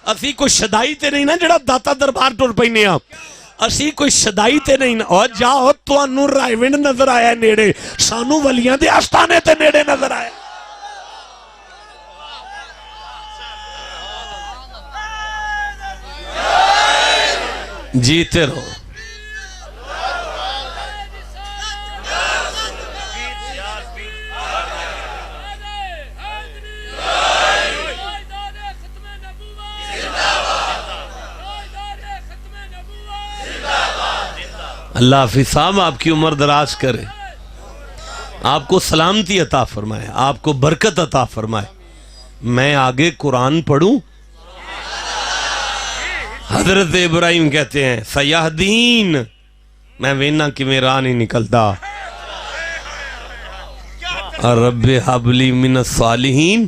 اسی کوئی شدائی تے نہیں نا جڑا داتا دربار ٹور پینے آپ. اسی کوئی شدائی تے نہیں نا. اور جاؤ تو انو رائے ونڈ نظر آیا نیڑے, سانو ولیاں دے آستانے تے نیڑے نظر آیا. جیتے رہو. اللہ حافظ صاحب آپ کی عمر دراز کرے, آپ کو سلامتی عطا فرمائے, آپ کو برکت عطا فرمائے. میں آگے قرآن پڑھوں. حضرت ابراہیم کہتے ہیں سیہدین, میں وینا کہ میرا نہیں نکلتا. رب حب لی من الصالحین,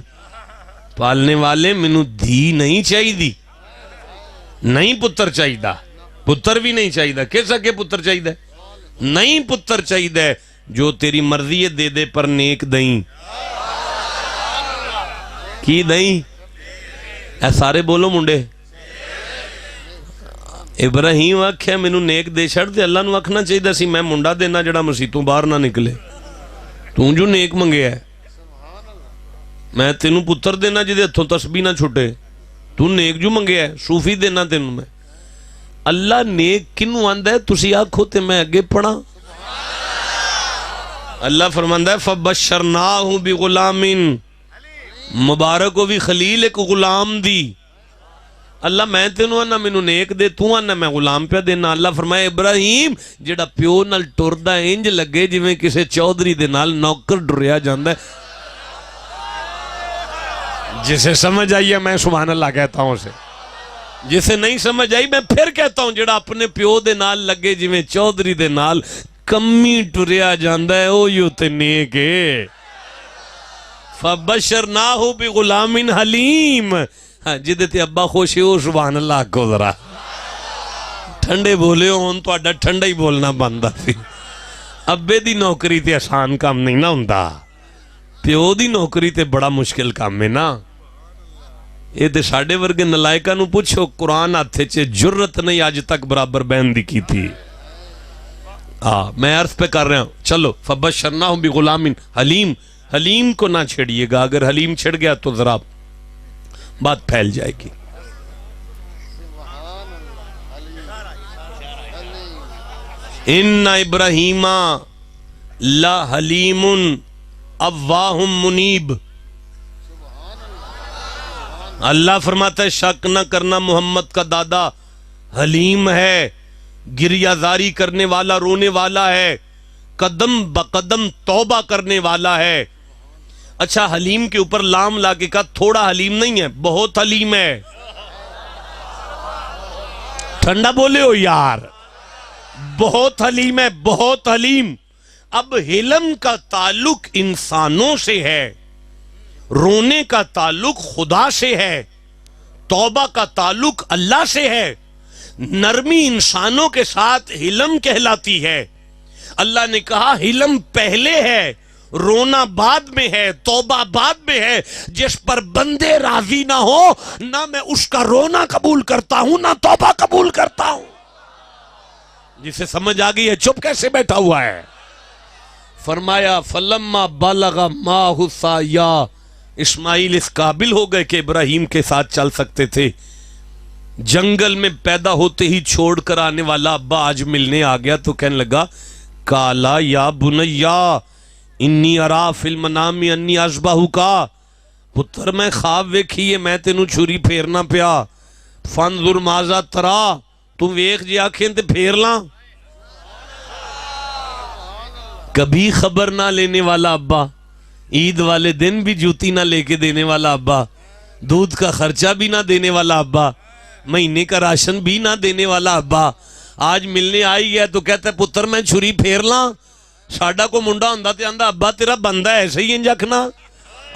پالنے والے منو دھی نہیں چاہی دی, نہیں پتر چاہی دا, پتر بھی نہیں چاہی دا. کیسا کہ پتر چاہی دا, نہیں پتر چاہی دا, جو تیری مرضی دے دے پر نیک دئیں. کی دئیں اے سارے بولو منڈے. ابراہیم آکھیا مینو نیک دے چھڑ دے. اللہ نو آکھنا چاہی دا سی میں منڈا دینا جڑا مسیتوں باہر نہ نکلے. تو جو نیک منگے ہے, میں تینوں پتر دینا جدے ہتھوں تسبیح نہ چھٹے. تو نیک جو منگے ہے, صوفی دینا تینوں میں. اللہ نیک کنوں آندہ ہے تسی آکھو تے میں اگے پڑھا. اللہ فرماندہ ہے فبشرناہ بغلام, مبارک ہو بھی خلیل ایک غلام دی. اللہ میں تینوں آنا مینوں نیک دے, تو آنا میں غلام پہ دینا. اللہ فرمائے ابراہیم جڑا پیو نال ٹردہ انج لگے جویں کسے چودھری دے نال نوکر ڈریا جاندہ ہے. جسے سمجھ آئیے میں سبحان اللہ کہتا ہوں اسے, جسے نہیں سمجھ آئی میں پھر کہتا ہوں جڑا اپنے پیو دے نال لگے جویں چودھری دے نال کمی ٹریا جاندہ ہے او یو تے نیک ہے. فبشرناہ بغلام حلیم, جدے تے ابا خوشی ہو سبحان اللہ کو ذرا ٹھنڈے بولے ہون تو اڈا ٹھنڈا ہی بولنا بندہ سی. ابے دی نوکری تے آسان کام نہیں نہ ہوندا, پیو دی نوکری تے بڑا مشکل کام ہے نا. یہ تے ساڑھے ورگے نلائکہ نو پوچھو قرآن آتے چھے جرت نہیں آج تک برابر بین دی کی تھی. میں عرض پہ کر رہا ہوں. چلو فبشرناہ بغلام حلیم, حلیم کو نہ چھڑیے گا, اگر حلیم چھڑ گیا تو ذرا بات پھیل جائے گی. ان ابراہیم لا حلیم اواہ منیب. اللہ فرماتا ہے شک نہ کرنا محمد کا دادا حلیم ہے, گریہ زاری کرنے والا, رونے والا ہے, قدم بقدم توبہ کرنے والا ہے. اچھا حلیم کے اوپر لام لا کے کہا تھوڑا حلیم نہیں ہے, بہت حلیم ہے. ٹھنڈا بولے ہو یار, بہت حلیم ہے, بہت حلیم. اب حلم کا تعلق انسانوں سے ہے, رونے کا تعلق خدا سے ہے, توبہ کا تعلق اللہ سے ہے. نرمی انسانوں کے ساتھ حلم کہلاتی ہے. اللہ نے کہا حلم پہلے ہے, رونا بعد میں ہے, توبہ بعد میں ہے. جس پر بندے راضی نہ ہو نہ میں اس کا رونا قبول کرتا ہوں نہ توبہ قبول کرتا ہوں. جسے سمجھ آ گئی ہے چپ کیسے بیٹھا ہوا ہے. فرمایا فلما بلغ ماہ السعی, اسماعیل اس قابل ہو گئے کہ ابراہیم کے ساتھ چل سکتے تھے. جنگل میں پیدا ہوتے ہی چھوڑ کر آنے والا ابا آج ملنے آ گیا تو کہنے لگا کالا یا بنیا انی ارا فی المنام انی اذبحک, پتر میں خواب ویکھیے میں تینوں چھری پھیرنا پیا. فانظر ماذا ترا, تو ویخ جی آنکھیں تے پھیر لاں. کبھی خبر نہ لینے والا ابا, عید والے دن بھی جوتی نہ لے کے دینے والا ابا, دودھ کا خرچہ بھی نہ دینے والا ابا, مہینے کا راشن بھی نہ دینے والا ابا, آج ملنے آئی گیا تو کہتا ہے پتر میں چھری پھیر لاں. ساڈا کو منڈا ہوندا تے آندا ابا تیرا بندہ ایسے ہی انجکھنا.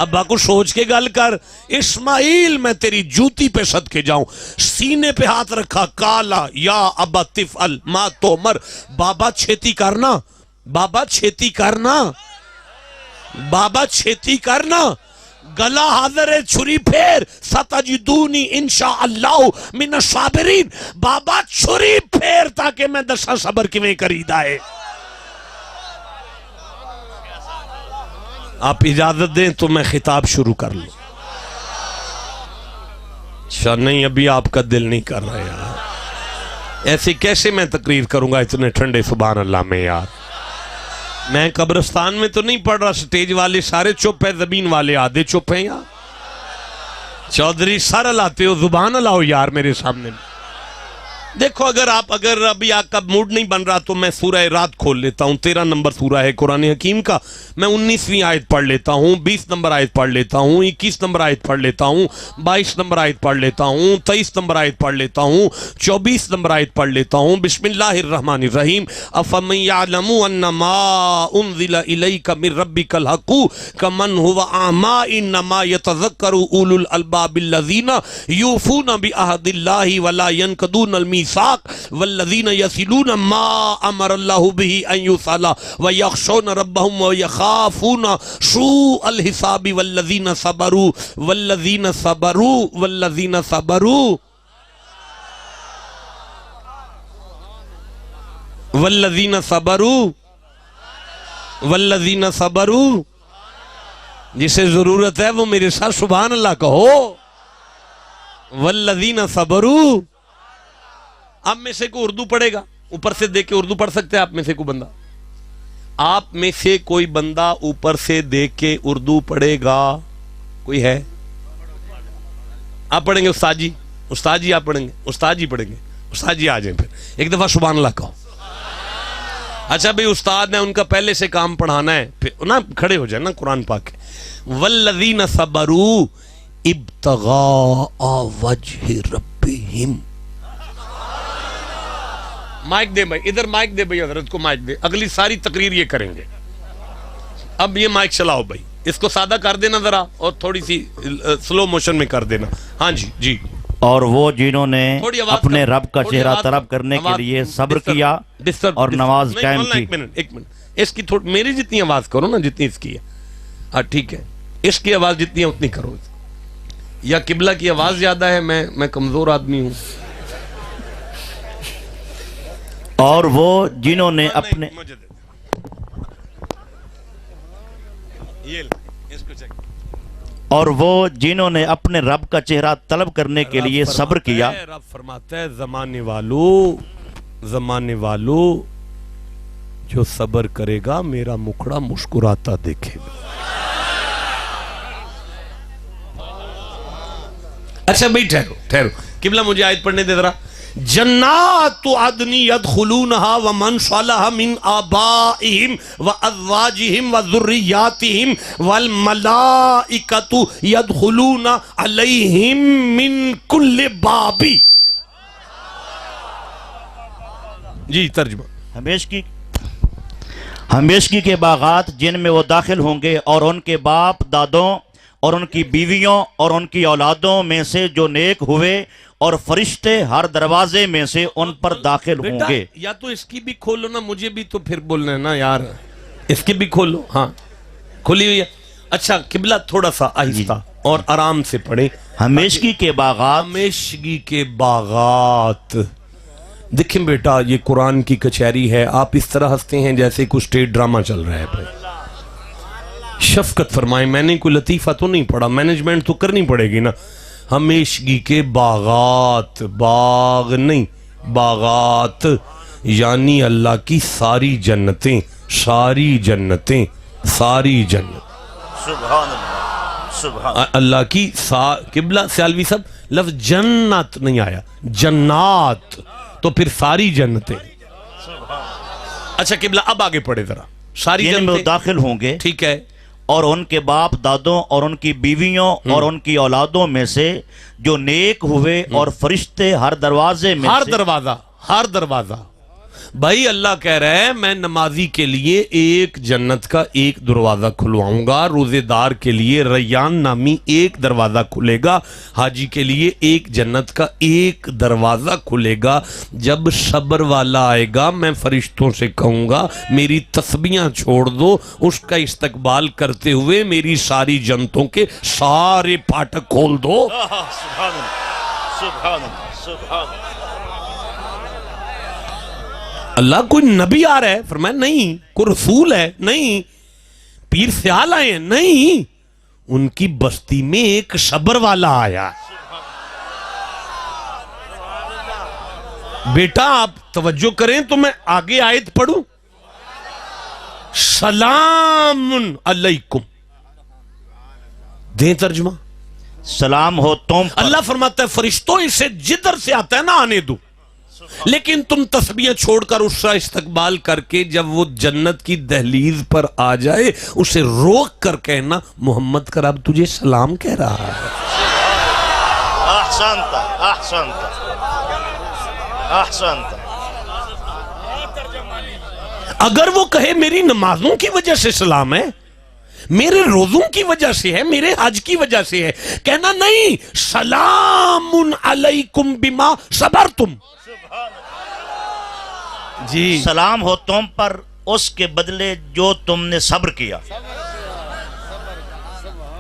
ابا کو سوچ کے گل کر. اسماعیل میں تیری جوتی پہ صدقے جاؤں. سینے پہ ہاتھ رکھا, کالا یا ابا تفعل ما تؤمر, بابا چھیتی کرنا, بابا چھیتی کرنا, بابا چھیتی کرنا. گلا حاضر ہے چھری پھیر, ستجدونی انشاءاللہ من الصابرین. بابا چھری پھیر تاکہ میں دسا صبر کیویں کریدا ہے. آپ اجازت دیں تو میں خطاب شروع کر لوں. اچھا نہیں, ابھی آپ کا دل نہیں کر رہا یار. ایسے کیسے میں تقریر کروں گا اتنے ٹھنڈے سبحان اللہ میں یار. میں قبرستان میں تو نہیں پڑھ رہا, سٹیج والے سارے چپ ہیں, زمین والے آدھے چپ ہیں یار. چودھری سارا لاتے ہو, زبان لاؤ یار میرے سامنے. دیکھو اگر ابھی آپ کا موڈ نہیں بن رہا تو میں سورہ رات کھول لیتا ہوں. 13 نمبر سورہ ہے قرآن حکیم کا. میں 19ویں آیت پڑھ لیتا ہوں, 20 نمبر آیت پڑھ لیتا ہوں, 21 نمبر آیت پڑھ لیتا ہوں, 22 نمبر آیت پڑھ لیتا ہوں, 23 نمبر آیت پڑھ لیتا ہوں, 24 نمبر آیت پڑھ لیتا ہوں. بسم اللہ الرحمن الرحیم. افمن یعلم انما انزل الیک من ربک الحق کمن هو اعمی انما یتذکر اولو الالباب الذین یوفون بعہد اللہ ولا ینقضون الميثاق والذین یصلون ما امر اللہ به ان یوصل ویخشون ربهم ویخافون سوء الحساب والذین صبروا والذین صبروا والذین صبروا والذین صبروا والذین صبروا. جسے ضرورت ہے وہ میرے ساتھ سبحان اللہ کہو. والذین صبروا. آپ میں سے کوئی اردو پڑھے گا؟ اوپر سے دیکھ کے اردو پڑھ سکتے ہیں آپ میں سے کوئی بندہ؟ آپ میں سے کوئی بندہ اوپر سے دیکھ کے اردو پڑھے گا؟ کوئی ہے؟ آپ پڑھیں گے استاد جی؟ استاد جی آپ پڑھیں گے؟ استاد جی پڑھیں گے؟ استاد جی آ جائیں پھر ایک دفعہ سبحان اللہ کہو. اچھا بھئی استاد نے ان کا پہلے سے کام پڑھانا ہے, پھر نا کھڑے ہو جائیں نا قرآن پاک. والذین صبروا ابتغاء وجہ ربہم. مائک دے بھائی, ادھر مائک دے بھائی, حضرت کو مائک دے. اگلی ساری تقریر یہ کریں گے. اب یہ مائک چلاؤ بھائی, اس کو سادہ کر دینا ذرا اور تھوڑی سی سلو موشن میں کر دینا. ہاں جی جی. اور وہ جنہوں نے اپنے رب کا چہرہ طلب کرنے کے لیے صبر کیا اور نماز قائم کی. ایک منٹ, اس کی تھوڑی میری جتنی آواز کرو نا جتنی اس کی ہے. ہاں ٹھیک ہے, اس کی آواز جتنی ہے اتنی کرو. یا قبلہ کی آواز زیادہ ہے, میں کمزور آدمی ہوں. اور وہ جنہوں نے اپنے اور وہ جنہوں نے اپنے رب کا چہرہ طلب کرنے کے لیے صبر کیا. رب فرماتا ہے زمانے والو جو صبر کرے گا میرا مکھڑا مسکراتا دیکھے گا. اچھا بھئی ٹھہرو, قبلہ مجھے آیت پڑھنے دے ذرا. جنات عدن يدخلونها ومن صلح من آبائهم وازواجهم وذرياتهم والملائكة يدخلون عليهم من كل باب. جی ترجمہ. ہمیشگی کے باغات جن میں وہ داخل ہوں گے اور ان کے باپ دادوں اور ان کی بیویوں اور ان کی اولادوں میں سے جو نیک ہوئے اور فرشتے ہر دروازے میں سے ان پر داخل ہوں گے. یا تو اس کی بھی کھولو نا, مجھے بھی تو پھر بولنا ہے نا یار, اس کی بھی کھولو. ہاں کھلی ہوئی ہے. اچھا قبلہ تھوڑا سا آہستہ اور آرام سے پڑھیں. ہمیشگی کے باغات. ہمیشگی کے باغات. دیکھیں بیٹا یہ قرآن کی کچہری ہے, آپ اس طرح ہنستے ہیں جیسے کوئی اسٹیج ڈرامہ چل رہا ہے. بھائی شفقت فرمائیں, میں نے کوئی لطیفہ تو نہیں پڑھا, مینجمنٹ تو کرنی پڑے گی نا. ہمیشگی کے باغات, باغ نہیں باغات, یعنی اللہ کی ساری جنتیں, ساری جنتیں, ساری جنت. سبحان اللہ, سبحان اللہ کی قبلہ سیالوی صاحب لفظ جنت نہیں آیا, جنات. تو پھر ساری جنتیں. اچھا قبلہ اب آگے پڑھے ذرا. ساری جن میں وہ جنتیں داخل ہوں گے ٹھیک ہے. اور ان کے باپ دادوں اور ان کی بیویوں اور ان کی اولادوں میں سے جو نیک ہوئے اور فرشتے ہر دروازے میں ہر سے دروازہ ہر دروازہ. بھائی اللہ کہہ رہا ہے میں نمازی کے لیے ایک جنت کا ایک دروازہ کھلواؤں گا, روزے دار کے لیے ریان نامی ایک دروازہ کھلے گا, حاجی کے لیے ایک جنت کا ایک دروازہ کھلے گا. جب صبر والا آئے گا میں فرشتوں سے کہوں گا میری تسبیحاں چھوڑ دو, اس کا استقبال کرتے ہوئے میری ساری جنتوں کے سارے پھاٹک کھول دو. سبحان اللہ سبحان اللہ سبحان اللہ. اللہ کوئی نبی آ رہا ہے فرمایا نہیں, کوئی رسول ہے نہیں, پیر سیال آئے ہیں نہیں, ان کی بستی میں ایک صبر والا آیا. بیٹا آپ توجہ کریں تو میں آگے آیت پڑھوں. سلام علیکم دیں ترجمہ. سلام ہو تم پر. اللہ فرماتا ہے فرشتوں اسے جدھر سے آتا ہے نا آنے دو, لیکن تم تسبیحیں چھوڑ کر اس کا استقبال کر کے جب وہ جنت کی دہلیز پر آ جائے اسے روک کر کہنا محمد کا رب تجھے سلام کہہ رہا ہے. احسنت احسنت احسنت. اگر وہ کہے میری نمازوں کی وجہ سے سلام ہے, میرے روزوں کی وجہ سے ہے, میرے حج کی وجہ سے ہے, کہنا نہیں سلام علیکم بما صبرتم. جی سلام ہو تم پر اس کے بدلے جو تم نے صبر کیا.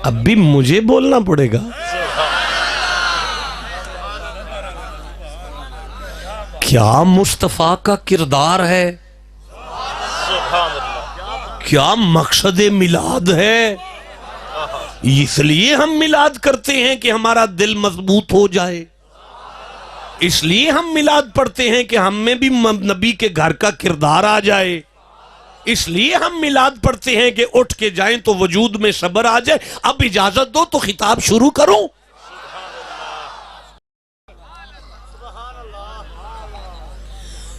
اب بھی مجھے بولنا پڑے گا. کیا مصطفیٰ کا کردار ہے, کیا مقصد میلاد ہے. اس لیے ہم میلاد کرتے ہیں کہ ہمارا دل مضبوط ہو جائے, اس لیے ہم میلاد پڑھتے ہیں کہ ہم میں بھی نبی کے گھر کا کردار آ جائے, اس لیے ہم میلاد پڑھتے ہیں کہ اٹھ کے جائیں تو وجود میں صبر آ جائے. اب اجازت دو تو خطاب شروع کروں.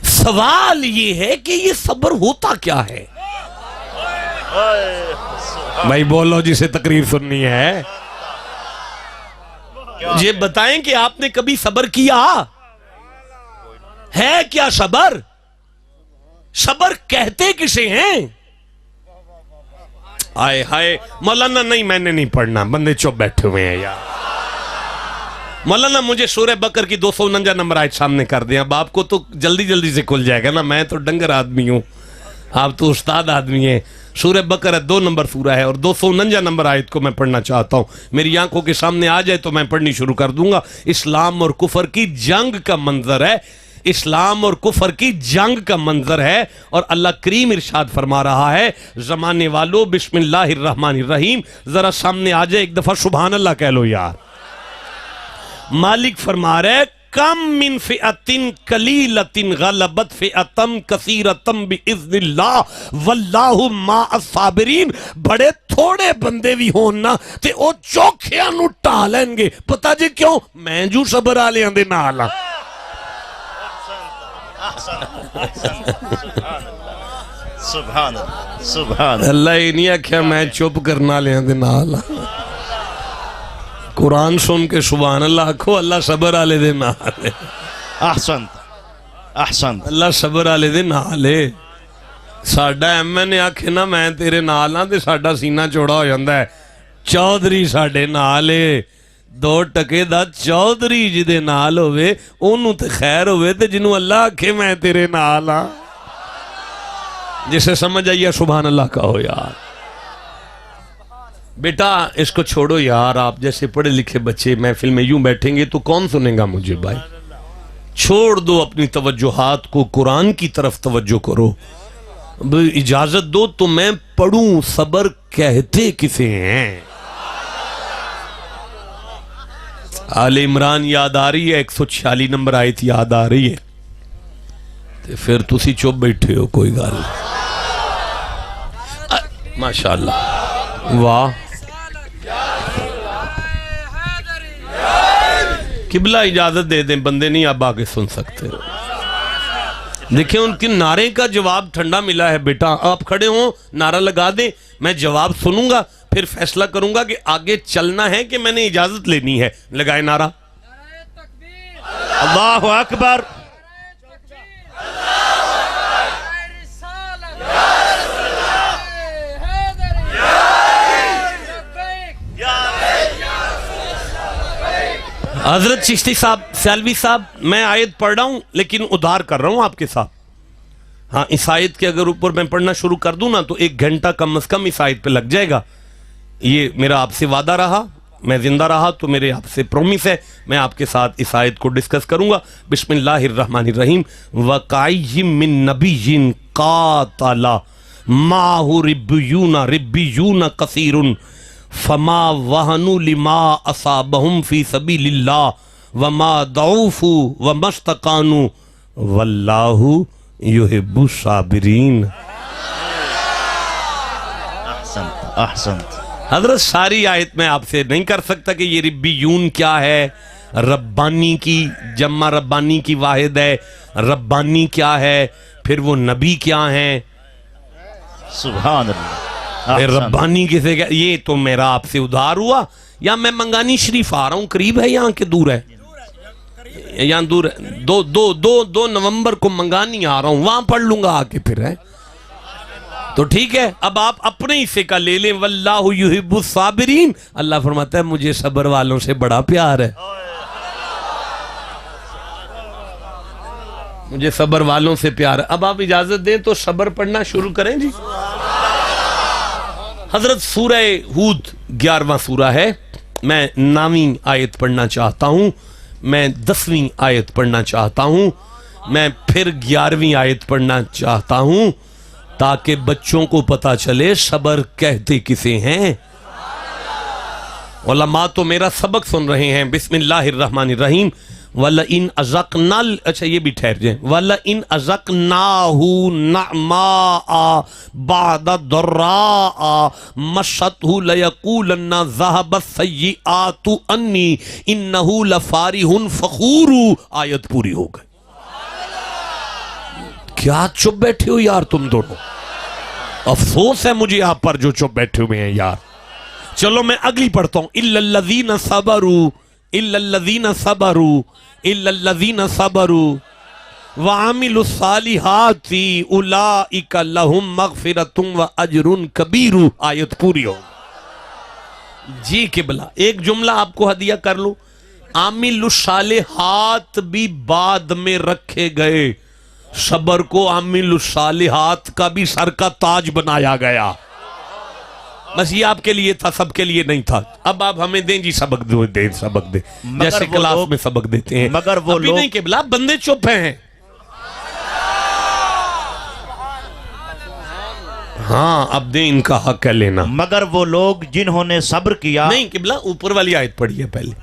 سوال یہ ہے کہ یہ صبر ہوتا کیا ہے. بھائی بولو جسے تقریر سننی ہے, یہ بتائیں کہ آپ نے کبھی صبر کیا ہے. کیا صبر, صبر کہتے کسے ہیں. آئے ہائے مولانا نہیں میں نے نہیں پڑھنا, بندے چپ بیٹھے ہوئے ہیں یار. مولانا مجھے سورہ بقرہ کی 249 نمبر آیت سامنے کر دیں. اب آپ کو تو جلدی جلدی سے کھل جائے گا نا, میں تو ڈنگر آدمی ہوں, آپ تو استاد آدمی ہیں. سورہ بقرہ 2 نمبر سورہ ہے اور 249 نمبر آیت کو میں پڑھنا چاہتا ہوں. میری آنکھوں کے سامنے آ جائے تو میں پڑھنی شروع کر دوں گا. اسلام اور کفر کی جنگ کا منظر ہے, اسلام اور کفر کی جنگ کا منظر ہے, اور اللہ کریم ارشاد فرما رہا ہے زمانے والو بسم اللہ الرحمن الرحیم. ذرا سامنے آ جائے ایک دفعہ سبحان اللہ کہہ لو یار. مالک فرما رہے کم من فئتن قلیلتن غلبت فئتم کثیرتم باذن اللہ واللہ مع الصابرین. بڑے تھوڑے بندے بھی ہون نا تے او چوکھیاں نو ٹا لین گے. پتہ جی کیوں, میں جو صبر والیاں دے نال ہاں. سبحان اللہ سبحان اللہ ہی نہیں آکھیا میں چپ کرنا لیاں دے نال. قرآن سن کے سبحان اللہ آکھو, اللہ صبر والے دے نال. احسنت احسنت. اللہ صبر والے دے نال. ساڈا ایم این اے آکھے نا میں تیرے نال ہاں تے ساڈا سینہ چوڑا ہو جاندا ہے. چودھری ساڈے نال ہے, 2 ٹکے دا چودھری جدے نال ہوئے اونوں تے خیر ہوئے, تے جنوں اللہ آکھے میں تیرے نال ہاں. جسے سمجھ آئیے سبحان اللہ کہو یار. بیٹا اس کو چھوڑو یار, آپ جیسے پڑھے لکھے بچے محفل میں یوں بیٹھیں گے تو کون سنے گا مجھے. بھائی چھوڑ دو اپنی توجہات کو, قرآن کی طرف توجہ کرو. اجازت دو تو میں پڑھوں صبر کہتے کسے ہیں. آل عمران یاد آ رہی ہے, 146 نمبر آیت یاد آ رہی ہے, تو پھر تسی چپ بیٹھے ہو, کوئی گل ماشاءاللہ. واہ قبلہ اجازت دے دیں, بندے نہیں اب آگے سن سکتے. دیکھیں ان کی نعرے کا جواب ٹھنڈا ملا ہے بیٹا. آپ کھڑے ہوں نعرہ لگا دیں, میں جواب سنوں گا پھر فیصلہ کروں گا کہ آگے چلنا ہے کہ میں نے اجازت لینی ہے. لگائے نعرہ. اللہ اکبر. حضرت چشتی صاحب, سیالوی صاحب, میں آیت پڑھ رہا ہوں لیکن ادھار کر رہا ہوں آپ کے ساتھ. ہاں اس آیت کے اگر اوپر میں پڑھنا شروع کر دوں نا تو 1 گھنٹہ کم از کم اس آیت پہ لگ جائے گا. یہ میرا آپ سے وعدہ رہا, میں زندہ رہا تو میرے آپ سے پرومس ہے, میں آپ کے ساتھ اس آیت کو ڈسکس کروں گا. بسم اللہ الرحمن الرحیم. وَقَعِيٍّ مِّن نَبِيٍّ قَاتَلَ مَعَهُ رِبِّيُّونَ كَثِيرٌ فما وہنوا لما اصابہم فی سبیل اللہ وما ضعفوا وما استقانوا واللہ یحب الصابرین. احسنت احسنت. حضرت ساری آیت میں آپ سے نہیں کر سکتا کہ یہ ربیون کیا ہے. ربانی کی جمع ربانی کی واحد ہے. ربانی کیا ہے, پھر وہ نبی کیا ہیں, سبحان اللہ. ربانی کسے کیا. یہ تو میرا آپ سے ادھار ہوا, یا میں منگانی شریف آ رہا ہوں, قریب ہے یہاں کہ دور ہے؟ یہاں دور ہے. 2 نومبر کو منگانی آ رہا ہوں, وہاں پڑھ لوں گا آ کے پھر ہے تو ٹھیک ہے. اب آپ اپنے حصے کا لے لیں. واللہ یحب الصابرین. اللہ فرماتا ہے مجھے صبر والوں سے بڑا پیار ہے. مجھے صبر والوں سے پیار ہے. اب آپ اجازت دیں تو صبر پڑھنا شروع کریں جی. حضرت سورہ ہود 11واں سورہ ہے. میں 9ویں آیت پڑھنا چاہتا ہوں, میں 10ویں آیت پڑھنا چاہتا ہوں, میں پھر 11ویں آیت پڑھنا چاہتا ہوں تاکہ بچوں کو پتا چلے صبر کہتے کسے ہیں. علماء تو میرا سبق سن رہے ہیں. بسم اللہ الرحمن الرحیم. وَلَئِنْ أَذَقْنَا اچھا یہ بھی ٹھہر جائیں. وَلَئِنْ أَذَقْنَاهُ نَعْمَاءَ بَعْدَ ضَرَّاءَ مَسَّتْهُ لَيَقُولَنَّ ذَهَبَ السَّيِّئَاتُ عَنِّي إِنَّهُ لَفَارِحٌ فَخُورٌ. آیت پوری ہو گئی. کیا چپ بیٹھے ہو یار تم دونوں؟ افسوس ہے مجھے آپ پر جو چپ بیٹھے ہوئے ہیں یار. چلو میں اگلی پڑھتا ہوں. إِلَّا الَّذِينَ صَبَرُوا إِلَّا الَّذِينَ صَبَرُوا إِلَّا الَّذِينَ صَبَرُوا وَعَمِلُوا الصَّالِحَاتِ أُولَئِكَ لَهُم مَغْفِرَةٌ وَأَجْرٌ كَبِيرٌ. آیت پوری ہو. جی قبلہ ایک جملہ آپ کو ہدیہ کر لوں. عامل الصالحات بھی بعد میں رکھے گئے. صبر کو عامل الصالحات کا بھی سر کا تاج بنایا گیا. بس یہ آپ کے لیے تھا, سب کے لیے نہیں تھا. اب آپ ہمیں دیں جی سبق دیں سبق دیں جیسے کلاس میں سبق دیتے ہیں. مگر وہ ابھی نہیں قبلہ بندے چپ ہیں. ہاں اب دیں, ان کا حق ہے لینا. مگر وہ لوگ جنہوں نے صبر کیا. نہیں قبلہ اوپر والی آیت پڑھی ہے پہلے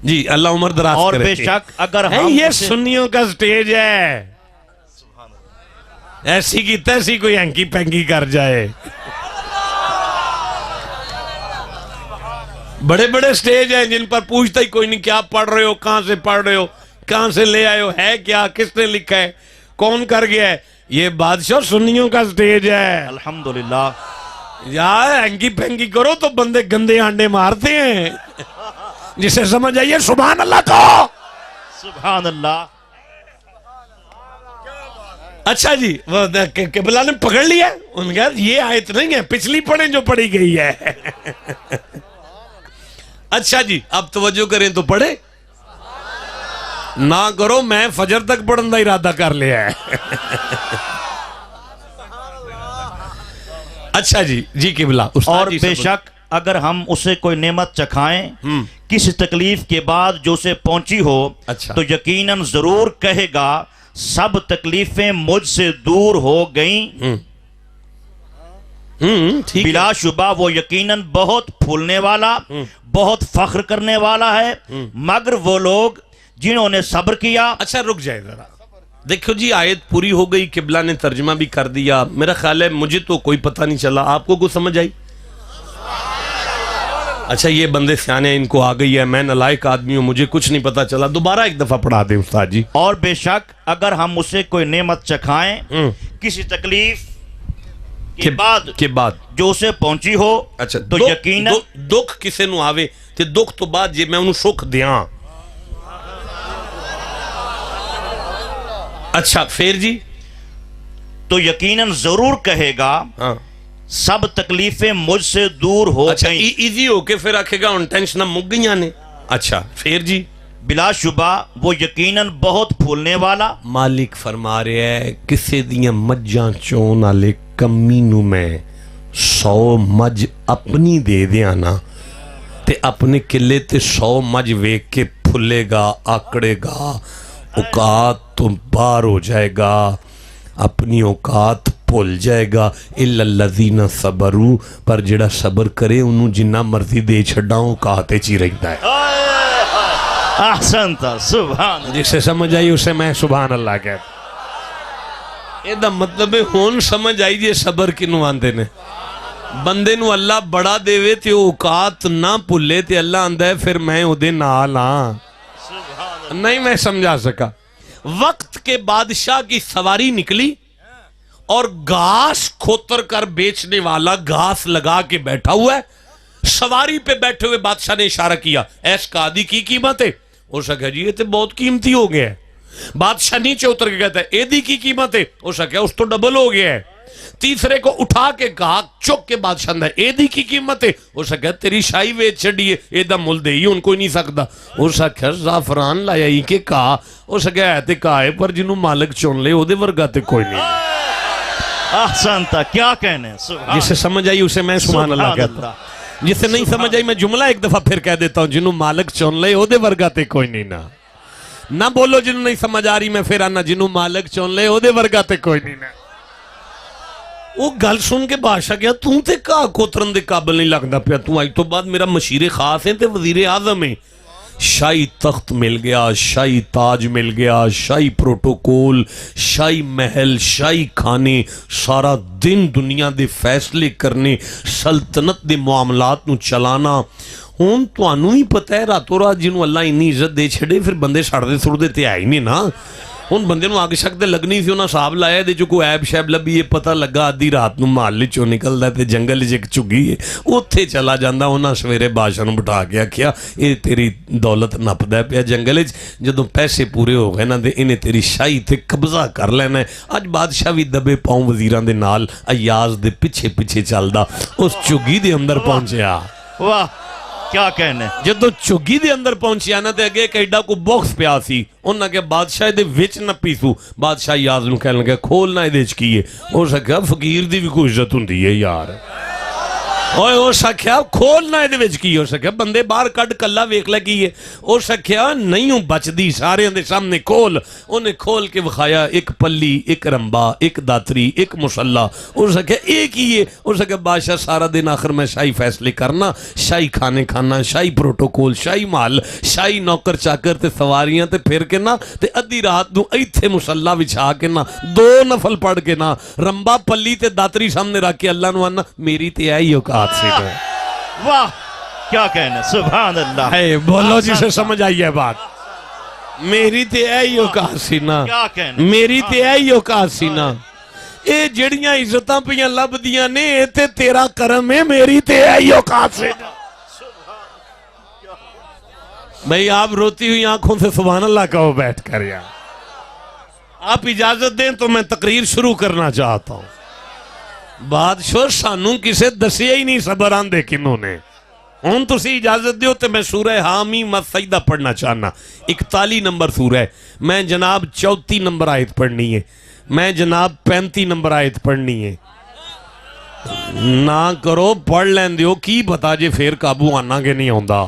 جی. اللہ عمر دراز اور کرے. بے شک اگر ہم یہ سنیوں کا سٹیج ہے, ایسی کی تیسی کوئی ہینکی پینکی کر جائے. بڑے بڑے سٹیج ہیں جن پر پوچھتا ہی کوئی نہیں کیا پڑھ رہے ہو, کہاں سے پڑھ رہے ہو, کہاں سے لے آئے ہو, ہے کیا, کس نے لکھا ہے, کون کر گیا ہے. یہ بادشاہ سنیوں کا سٹیج ہے. الحمدللہ. یار ہینکی پینکی کرو تو بندے گندے آنڈے مارتے ہیں. جسے سمجھ آئیے سبحان اللہ کو. سبحان اللہ. اچھا جی قبلہ نے پکڑ لیا. ان کا یہ آیت نہیں ہے, پچھلی پڑھیں جو پڑھی گئی ہے. اچھا جی اب توجہ کریں تو پڑھے نہ کرو, میں فجر تک پڑھن دا ارادہ کر لیا ہے. اچھا جی جی قبلہ. اور بے شک اگر ہم اسے کوئی نعمت چکھائیں کسی تکلیف کے بعد جو اسے پہنچی ہو, تو یقیناً ضرور کہے گا سب تکلیفیں مجھ سے دور ہو گئیں. بلا شبہ وہ یقیناً بہت پھولنے والا, بہت فخر کرنے والا ہے. مگر وہ لوگ جنہوں نے صبر کیا. اچھا رک جائے ذرا, دیکھو جی آیت پوری ہو گئی, قبلہ نے ترجمہ بھی کر دیا. میرا خیال ہے مجھے تو کوئی پتہ نہیں چلا, آپ کو کچھ سمجھ آئی؟ اچھا یہ بندے سیانے ہیں، ان کو آ گئی ہے، میں نالائق آدمی ہوں، مجھے کچھ نہیں پتا چلا، دوبارہ ایک دفعہ پڑھا دیں استاد جی۔ اور بے شک اگر ہم اسے کوئی نعمت چکھائیں کسی تکلیف کے بعد جو اسے پہنچی ہو، اچھا تو یقیناً دکھ کسے نو آوے تے دکھ تو بعد جے میں انہوں سکھ دیاں، اچھا پھر جی تو یقیناً ضرور کہے گا ہاں سب تکلیفیں مجھ سے دور ہو اچھا گئیں۔ ایزی ہو کے پھر آکھے گا ان ٹینشنہ مک گئیاں نے، اچھا پھر جی بلا شبہ وہ یقیناً بہت پھولنے والا۔ مالک فرما رہے ہے کسے دیاں مجھاں چون آلے کمی نو میں 100 مجھ اپنی دے دیاں نا تے اپنے قلعے تے 100 مجھ ویک کے پھلے گا، آکڑے گا، اوقات تو باہر ہو جائے گا، اپنی اوقات بھول جائے گا۔ اِلَّا الَّذِينَ صَبَرُوا، پر جڑا صبر کرے انہوں جنہ مرضی دے چھڑاؤں اوقاتے چی رہتا ہے۔ احسنتا، سبحان۔ جسے سمجھ آئی اسے میں سبحان اللہ کہتا۔ یہ دا مطلب ہے ہون سمجھ آئی جے صبر کنو آندے نے، بندے نو اللہ بڑا دے وے تے اوقات نہ پھلے تے اللہ آندہ ہے پھر میں ادھے نال ہاں۔ نہیں میں سمجھا سکا۔ وقت کے بادشاہ کی سواری نکلی اور گھاس کھوتر کر بیچنے والا گھاس لگا کے بیٹھا ہوا ہے، سواری پہ بیٹھے ہوئے بادشاہ نے اشارہ کیا، ایس قادی کی قیمت ہے؟ ہو سکا جی یہ تے بہت قیمتی ہو گیا ہے۔ بادشاہ نیچے اتر کے کہتا ہے ایدی کی قیمت ہے؟ ہو سکا اس تو ڈبل ہو گیا ہے۔ تیسرے کو اٹھا کے کہا چک کے بادشاہ نے ایدی کی قیمت ہے؟ ہو سکا تیری شاہی ویچ چھڑی ہے، ایدہ مل دے ہی ان کو نہیں سکتا۔ ہو سکا زعفران لایا ہی کے کہا، ہو سکا ایتے کہا ہے پر جنہوں مالک چون لے ادھے ورگاتے کوئی نہیں۔ احسنتا، کیا کہنے، سبحان۔ جسے سمجھ آئی اسے میں سبحان اللہ کہتا ہوں، جسے نہیں سمجھ آئی میں جملہ ایک دفعہ پھر کہہ دیتا ہوں، جنہوں مالک چون لے ادھے ورگاتے کوئی نہیں نہ بولو جنہوں نہیں سمجھ آ رہی میں پھر آنا، جنہوں مالک چون لے ادھے ورگاتے کوئی نہیں نہ۔ وہ گل سن کے بادشاہ کیا توں تے کہا کوترن دے قابل نہیں لگتا پیا، تو آئی تو بعد میرا مشیر خاص ہیں تے وزیر اعظم ہیں، شاہی تخت مل گیا، شاہی تاج مل گیا، شاہی پروٹوکول، شاہی محل، شاہی کھانے، سارا دن دنیا دے فیصلے کرنے، سلطنت دے معاملات نو چلانا۔ ہون تو انہوں ہی پتہ ہے راتوں رات جنہوں اللہ انی عزت دے چھڑے پھر بندے ساڑھ دے سڑ دیتے آئی نہیں نا۔ ان بندے نو آگے شک دے لگنی سی انہاں صاحب لایا دے جو کوئی عیب شیب لبی یہ پتہ لگا آدھی رات نو محل چو نکل دے تے جنگل جے چگی ہے اتھے چلا جاندہ انہاں سویرے بادشاہ نو بٹھا گیا کیا اے تیری دولت نپ دے پیا جنگل جدوں پیسے پورے ہو گئے نا دے انہیں تیری شاہی تے قبضہ کر لینا ہے۔ آج بادشاہ بھی دبے پاؤں وزیران دے نال ایاز دے پچھے پچھے چل دا اس چگی دے اندر پہنچیا۔ واہ کیا کہنے، جدو چگی دے اندر پہنچیا نا تے اگے کیڈا کو باکس پیا سی انہاں کہ بادشاہ دے وچ نہ پیسو، بادشاہ یاز نو کہنے لگا کھولنا دے وچ کیے، او سکھیا فقیر دی بھی کوئی عزت ہوندی ہے یار، اوے او سکھیا کھولنا دے وچ کی، او سکھیا بندے باہر کڈ کلا ویکھ لے کیے، او سکھیا نہیں ہوں بچدی سارے دے سامنے کھول، انہیں کھول کے بخایا ایک پلی، ایک رمبا، ایک داتری، ایک مسلح، او سکھیا ایک ہی ہے، او سکھیا بادشاہ سارا دن آخر میں شاہی فیصلے کرنا، شاہی کھانے کھانا، شاہی پروٹوکول، شاہی مال، شاہی نوکر چاکر تے سواریاں تے پھر کے نا تے ادھی رات نو ایتھے مسلح بچھا کے نا 2 نفل پڑھ کے نا رمبا پلی تے داتری سامنے رکھ کے اللہ نو آنا میری تے آئی ہو واہ کیا کہنے، سبحان اللہ، ہے بولو جسے سمجھ آئی ہے بات، میری تے ایئی اوقات سی نا، کیا کہنے، میری تے ایئی اوقات سی نا، اے جڑیاں عزتاں پیاں لب دیاں نے اے تے تیرا کرم ہے، میری تے ایئی اوقات سی نا۔ بھئی آپ روتی ہوئی آنکھوں سے سبحان اللہ کہو بیٹھ کر یا آپ اجازت دیں تو میں تقریر شروع کرنا چاہتا ہوں۔ بادشاہ سانوں کسے دسیا ہی نہیں صبر آندے کنوں نے، ہون تسی اجازت دیو تے میں سورہ حامیم السجدہ پڑھنا چاہنا، 41 نمبر سورہ ہے، میں جناب 34 نمبر آیت پڑھنی ہے، میں جناب 35 نمبر آیت پڑھنی ہے، نہ کرو پڑھ لین دیو کی بتا جے پھر قابو آنا کے نہیں ہوندہ۔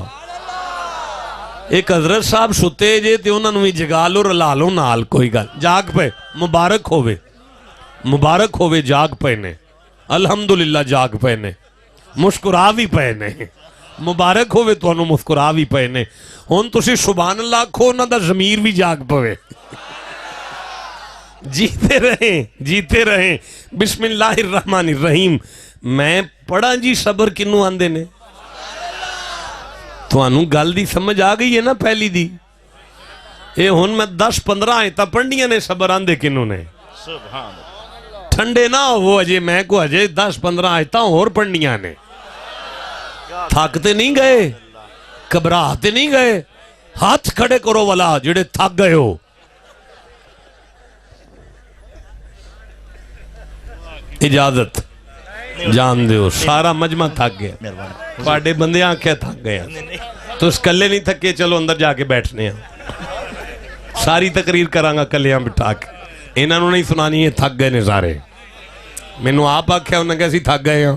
ایک حضرت صاحب ستے جے تے انہوں نے جگالو رلالو نال کوئی گل جاگ پہ مبارک ہووے جاگ پہ نے الحمدللہ جاگ پہ نے مسکرا بھی پہ نے مبارک ہووے تو انہوں مسکرا بھی پہ نے ہون تسی سبحان اللہ کھو نہ دا ضمیر بھی جاگ پوے جیتے رہیں بسم اللہ الرحمن الرحیم۔ میں پڑھا جی صبر کنو آندے نے ਤੁਹਾਨੂੰ ਗੱਲ ਦੀ ਸਮਝ ਆ ਗਈ ਹੈ ਨਾ ਪਹਿਲੀ ਦੀ। ਇਹ ਹੁਣ ਮੈਂ 10-15 ਆਇਤਾਂ ਪੜ੍ਹਨੀਆਂ ਨੇ, ਸਬਰ ਆਂਦੇ ਕਿਨੂੰ ਨੇ। ਸੁਭਾਨ ਠੰਡੇ ਨਾ ਹੋਵੋ ਅਜੇ, ਮੈਂ ਕੋ ਅਜੇ 10-15 ਆਇਤਾਂ ਹੋਰ ਪੜ੍ਹਨੀਆਂ ਨੇ। ਥੱਕ ਤੇ ਨਹੀਂ ਗਏ, ਘਬਰਾ ਤੇ ਨਹੀਂ ਗਏ? ਹੱਥ ਖੜੇ ਕਰੋ ਵਾਲਾ ਜਿਹੜੇ ਥੱਕ ਗਏ ਹੋ। ਇਜਾਜ਼ਤ ਜਾਣ ਦਿਓ, ਸਾਰਾ ਮਜਮਾ ਥੱਕ ਗਿਆ। ਮਿਹਰਬਾਨੀ। ਤੁਹਾਡੇ ਬੰਦੇ ਆਖਿਆ ਥੱਕ ਗਏ ਆ, ਤੁਸੀਂ ਇਕੱਲੇ ਨਹੀਂ ਥੱਕੇ, ਚਲੋ ਅੰਦਰ ਜਾ ਕੇ ਬੈਠਨੇ ਆ। ਸਾਰੀ ਤਕਰੀਰ ਕਰਾਂਗਾ ਕੱਲਿਆਂ ਬਿਠਾ ਕੇ, ਇਹਨਾਂ ਨੂੰ ਨਹੀਂ ਸੁਣਾਣੀ, ਇਹ ਥੱਕ ਗਏ ਨੇ ਸਾਰੇ। ਮੈਨੂੰ ਆਪ ਆਖਿਆ ਉਹਨਾਂ ਕਿ ਅਸੀਂ ਥੱਕ ਗਏ ਆ।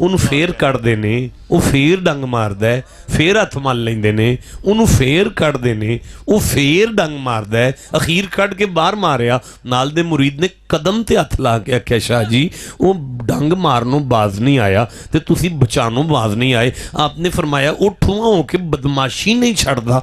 ਉਹਨੂੰ ਫੇਰ ਕੱਢਦੇ ਨੇ, ਉਹ ਫੇਰ ਡੰਗ ਮਾਰਦਾ ਹੈ, ਫੇਰ ਹੱਥ ਮਲ ਲੈਂਦੇ ਨੇ, ਉਹਨੂੰ ਫੇਰ ਕੱਢਦੇ ਨੇ, ਉਹ ਫੇਰ ਡੰਗ ਮਾਰਦਾ ਹੈ, ਅਖੀਰ ਕੱਢ ਕੇ ਬਾਹਰ ਮਾਰਿਆ। ਨਾਲ ਦੇ ਮੁਰੀਦ ਨੇ ਕਦਮ ਤੇ ਹੱਥ ਲਾ ਕੇ ਆਖਿਆ ਸ਼ਾਹ ਜੀ ਉਹ ਡੰਗ ਮਾਰਨੋਂ ਬਾਜ਼ ਨਹੀਂ ਆਇਆ ਤੇ ਤੁਸੀਂ ਬਚਾਨੋਂ ਬਾਜ਼ ਨਹੀਂ ਆਏ। ਆਪਨੇ ਫਰਮਾਇਆ ਉਹ ਠੂਆ ਹੋ ਕੇ ਬਦਮਾਸ਼ੀ ਨਹੀਂ ਛੱਡਦਾ,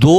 2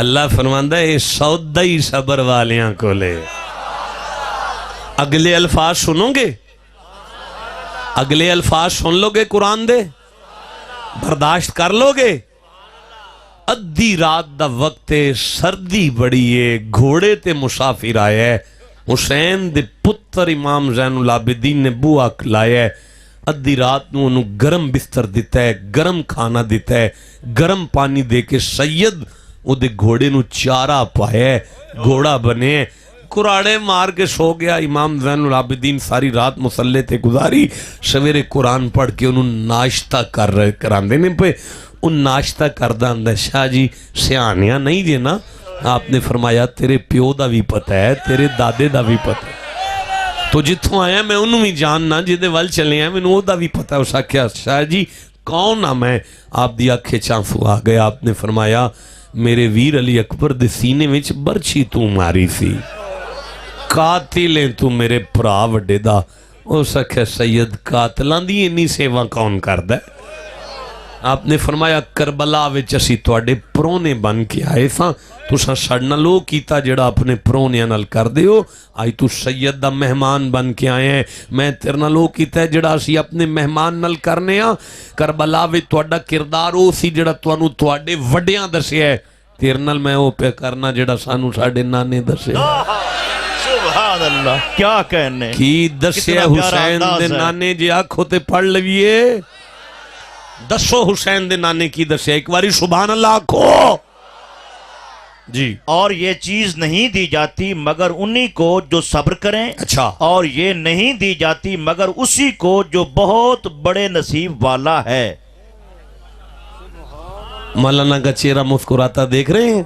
اللہ فرماندا ہے سودا ہی صبر والیاں کو لے. اگلے الفاظ سنو گے؟ اگلے الفاظ سن لو گے قرآن دے؟ برداشت کر لو گے؟ ادھی رات دا وقت ہے، سردی بڑی ہے، گھوڑے تے مسافر آیا ہے، حسین دے پتر امام زین العابدین نے بوا کھلایا ہے، ادھی رات نو انہوں گرم بستر دیتا ہے، گرم کھانا دیتا ہے، گرم پانی دے کے سید او دے گھوڑے نو چارہ پایا ہے، گھوڑا بنے ہے، قراڑے مار کے سو گیا. امام زین العابدین ساری رات مصلے تے گزاری، سویرے قرآن پڑھ کے انہوں ناشتہ کراندے نے پہ. ان ناشتہ کردہ اندر شاہ جی سیانیاں نہیں جے نا. آپ نے فرمایا تیرے پیو دا بھی پتہ ہے، تیرے دادے دا بھی پتہ ہے، تو جتوں آیا میں انہوں بھی جاننا جدے وال چلے ہیں میں انہوں دا بھی پتہ ہے. اس آکھیا شاہ جی کون ہاں میں؟ آپ دی آنکھیں چانفو آ گئے. آپ نے فرمایا میرے ویر علی اکبر دے سینے وچ برچھی تو ماری سی، قاتلیں تو میرے پرا وڈے دا. اس آکھیا سید قاتلان دی انی سیوا کون کردہ ہے؟ آپ نے فرمایا کربلا وچ اسی تواڈے پرونے بن کے آئے ساں، تساں ساڈے لو کیتا جڑا اپنے پرونیاں نال کر دیو. آئی تو سید دا مہمان بن کے آئے ہیں، میں تیرے نال لو کیتا ہے جڑا اسی اپنے مہمان نال کرنے ہاں. کربلا وچ تواڈا کردار او سی جڑا تانوں تواڈے وڈیاں دسیا ہے، تیرے نال میں او پہ کرنا جڑا سانوں ساڈے نانے دسیا. سبحان اللہ، کیا کہنے کی دسیا حسین دے نانے جی آنکھوں تے پڑھ لویے. دسو حسین دے نانے کی دسیا ایک باری سبحان اللہ کو جی. اور یہ چیز نہیں دی جاتی مگر انہی کو جو صبر کریں. اچھا. اور یہ نہیں دی جاتی مگر اسی کو جو بہت بڑے نصیب والا ہے. مولانا کا چہرہ مسکراتا دیکھ رہے ہیں؟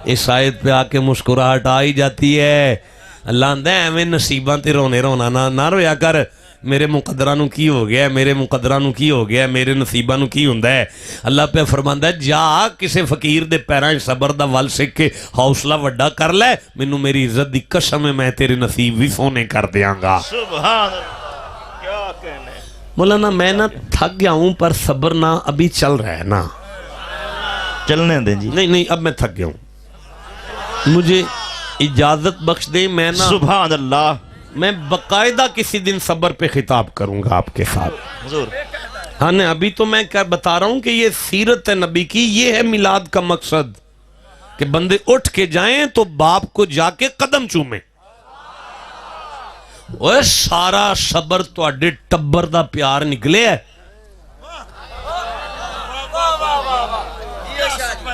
اس آیت پہ آ کے مسکراہٹ آئی جاتی ہے. اللہ اندہ ہے میں نصیباں تے رونے رونا نہ رویا کر. میرے مقدرانوں کی ہو گیا ہے، میرے مقدرانوں کی ہو گیا ہے، میرے نصیبانوں کی ہوندہ ہے. اللہ پہ فرماندہ ہے جا کسے فقیر دے پیرائیں صبر دا وال سکھ کے حوصلہ وڈا کر لے، منو میری عزت دی قسم ہے میں تیرے نصیب بھی سونے کر دیاں گا. سبحان اللہ، کیا کہنے. مولانا میں نہ تھک گیا ہوں پر صبر نہ ابھی چل رہا ہے نا. چلنے دیں جی. نہیں اب میں تھک گیا ہوں، مجھے اجازت بخش دیں. میں نا سبحان اللہ، میں باقاعدہ کسی دن صبر پہ خطاب کروں گا آپ کے ساتھ. حضور ہاں نہیں ابھی تو میں کیا بتا رہا ہوں کہ یہ سیرت ہے نبی کی. یہ ہے میلاد کا مقصد کہ بندے اٹھ کے جائیں تو باپ کو جا کے قدم چومیں. اوہ سارا صبر تو اڈے ٹبر دا پیار نکلے ہے،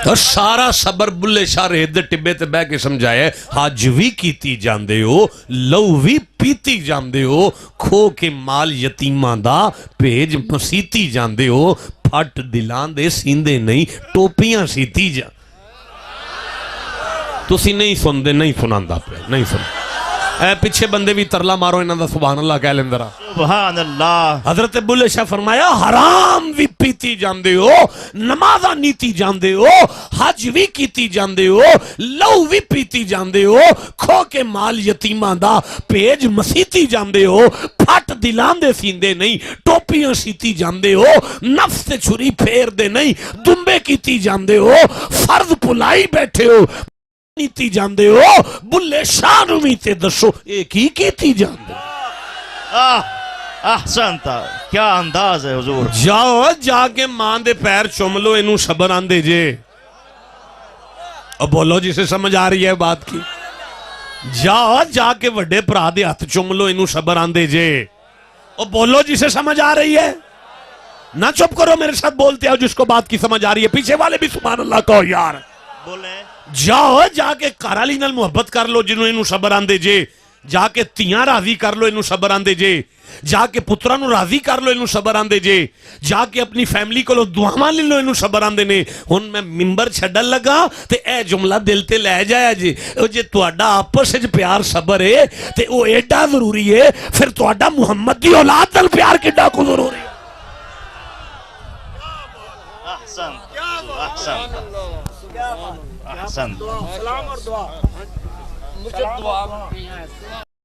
اور سارا صبر بلے شاہ رہد ٹبے تے بہ کے سمجھائے. حج بھی کیتی جاندے ہو، لو بھی پیتی جاندے ہو، کھو کے مال یتیمان دا پیج مسیتی جاندے ہو، پھٹ دلان دے سیندے نہیں ٹوپیاں سیتی جا. تسی نہیں سن دے، نہیں سناندہ پہ نہیں سن. اے پیچھے بندے بھی ترلا مارو انہاں دا سبحان اللہ کہہ لیندرہ. سبحان اللہ. حضرت بلے شاہ فرمایا حرام بھی پیتی جاندے ہو، نمازہ نیتی جاندے ہو، حج بھی کیتی جاندے ہو، لو بھی پیتی جاندے ہو، کھو کے مال یتیمان دا پیج مسیتی جاندے ہو، پھٹ دلان دے سیندے نہیں ٹوپیاں سیتی جاندے ہو، نفس سے چھری پھیر دے نہیں دمبے کیتی جاندے ہو، فرض پلائی بیٹھے ہو نیتی جاندے ہو. بلے شاہ نوی تے دسو ایک ہی کیتی جاندے. احسنتا، کیا انداز ہے حضور. جاؤ جا کے ماں دے پیر چوملو انہوں صبر آندے جے. اب بولو جسے سمجھ آ رہی ہے بات کی. جاؤ جا کے وڈے پرا دے ہاتھ چوملو انہوں صبر آندے جے. اب بولو جسے سمجھ آ رہی ہے. نہ چپ کرو میرے ساتھ بولتے ہو جس کو بات کی سمجھ آ رہی ہے. پیچھے والے بھی سبحان اللہ کہو یار. بولیں. جاؤ جا کے کارالی نال محبت کر لو جنہوں انہوں صبر آندے جے. جا کے تیاں راضی کر لو انہوں صبر آندے جے. جا کے پترانوں راضی کر لو انہوں صبر آندے جے. جا کے اپنی فیملی کو لو دعاواں لے لو انہوں صبر آندے نے. ہن میں ممبر چھڈن لگا تے اے جملہ دل تے لے جایا جے. او جے تہاڈا آپس وچ پیار صبر ہے تے او ایڈا ضروری ہے، پھر تہاڈا محمد دی اولاد نال پیار کڈا کو ضروری ہے. احسن احسن احسن. سلام اور دعا.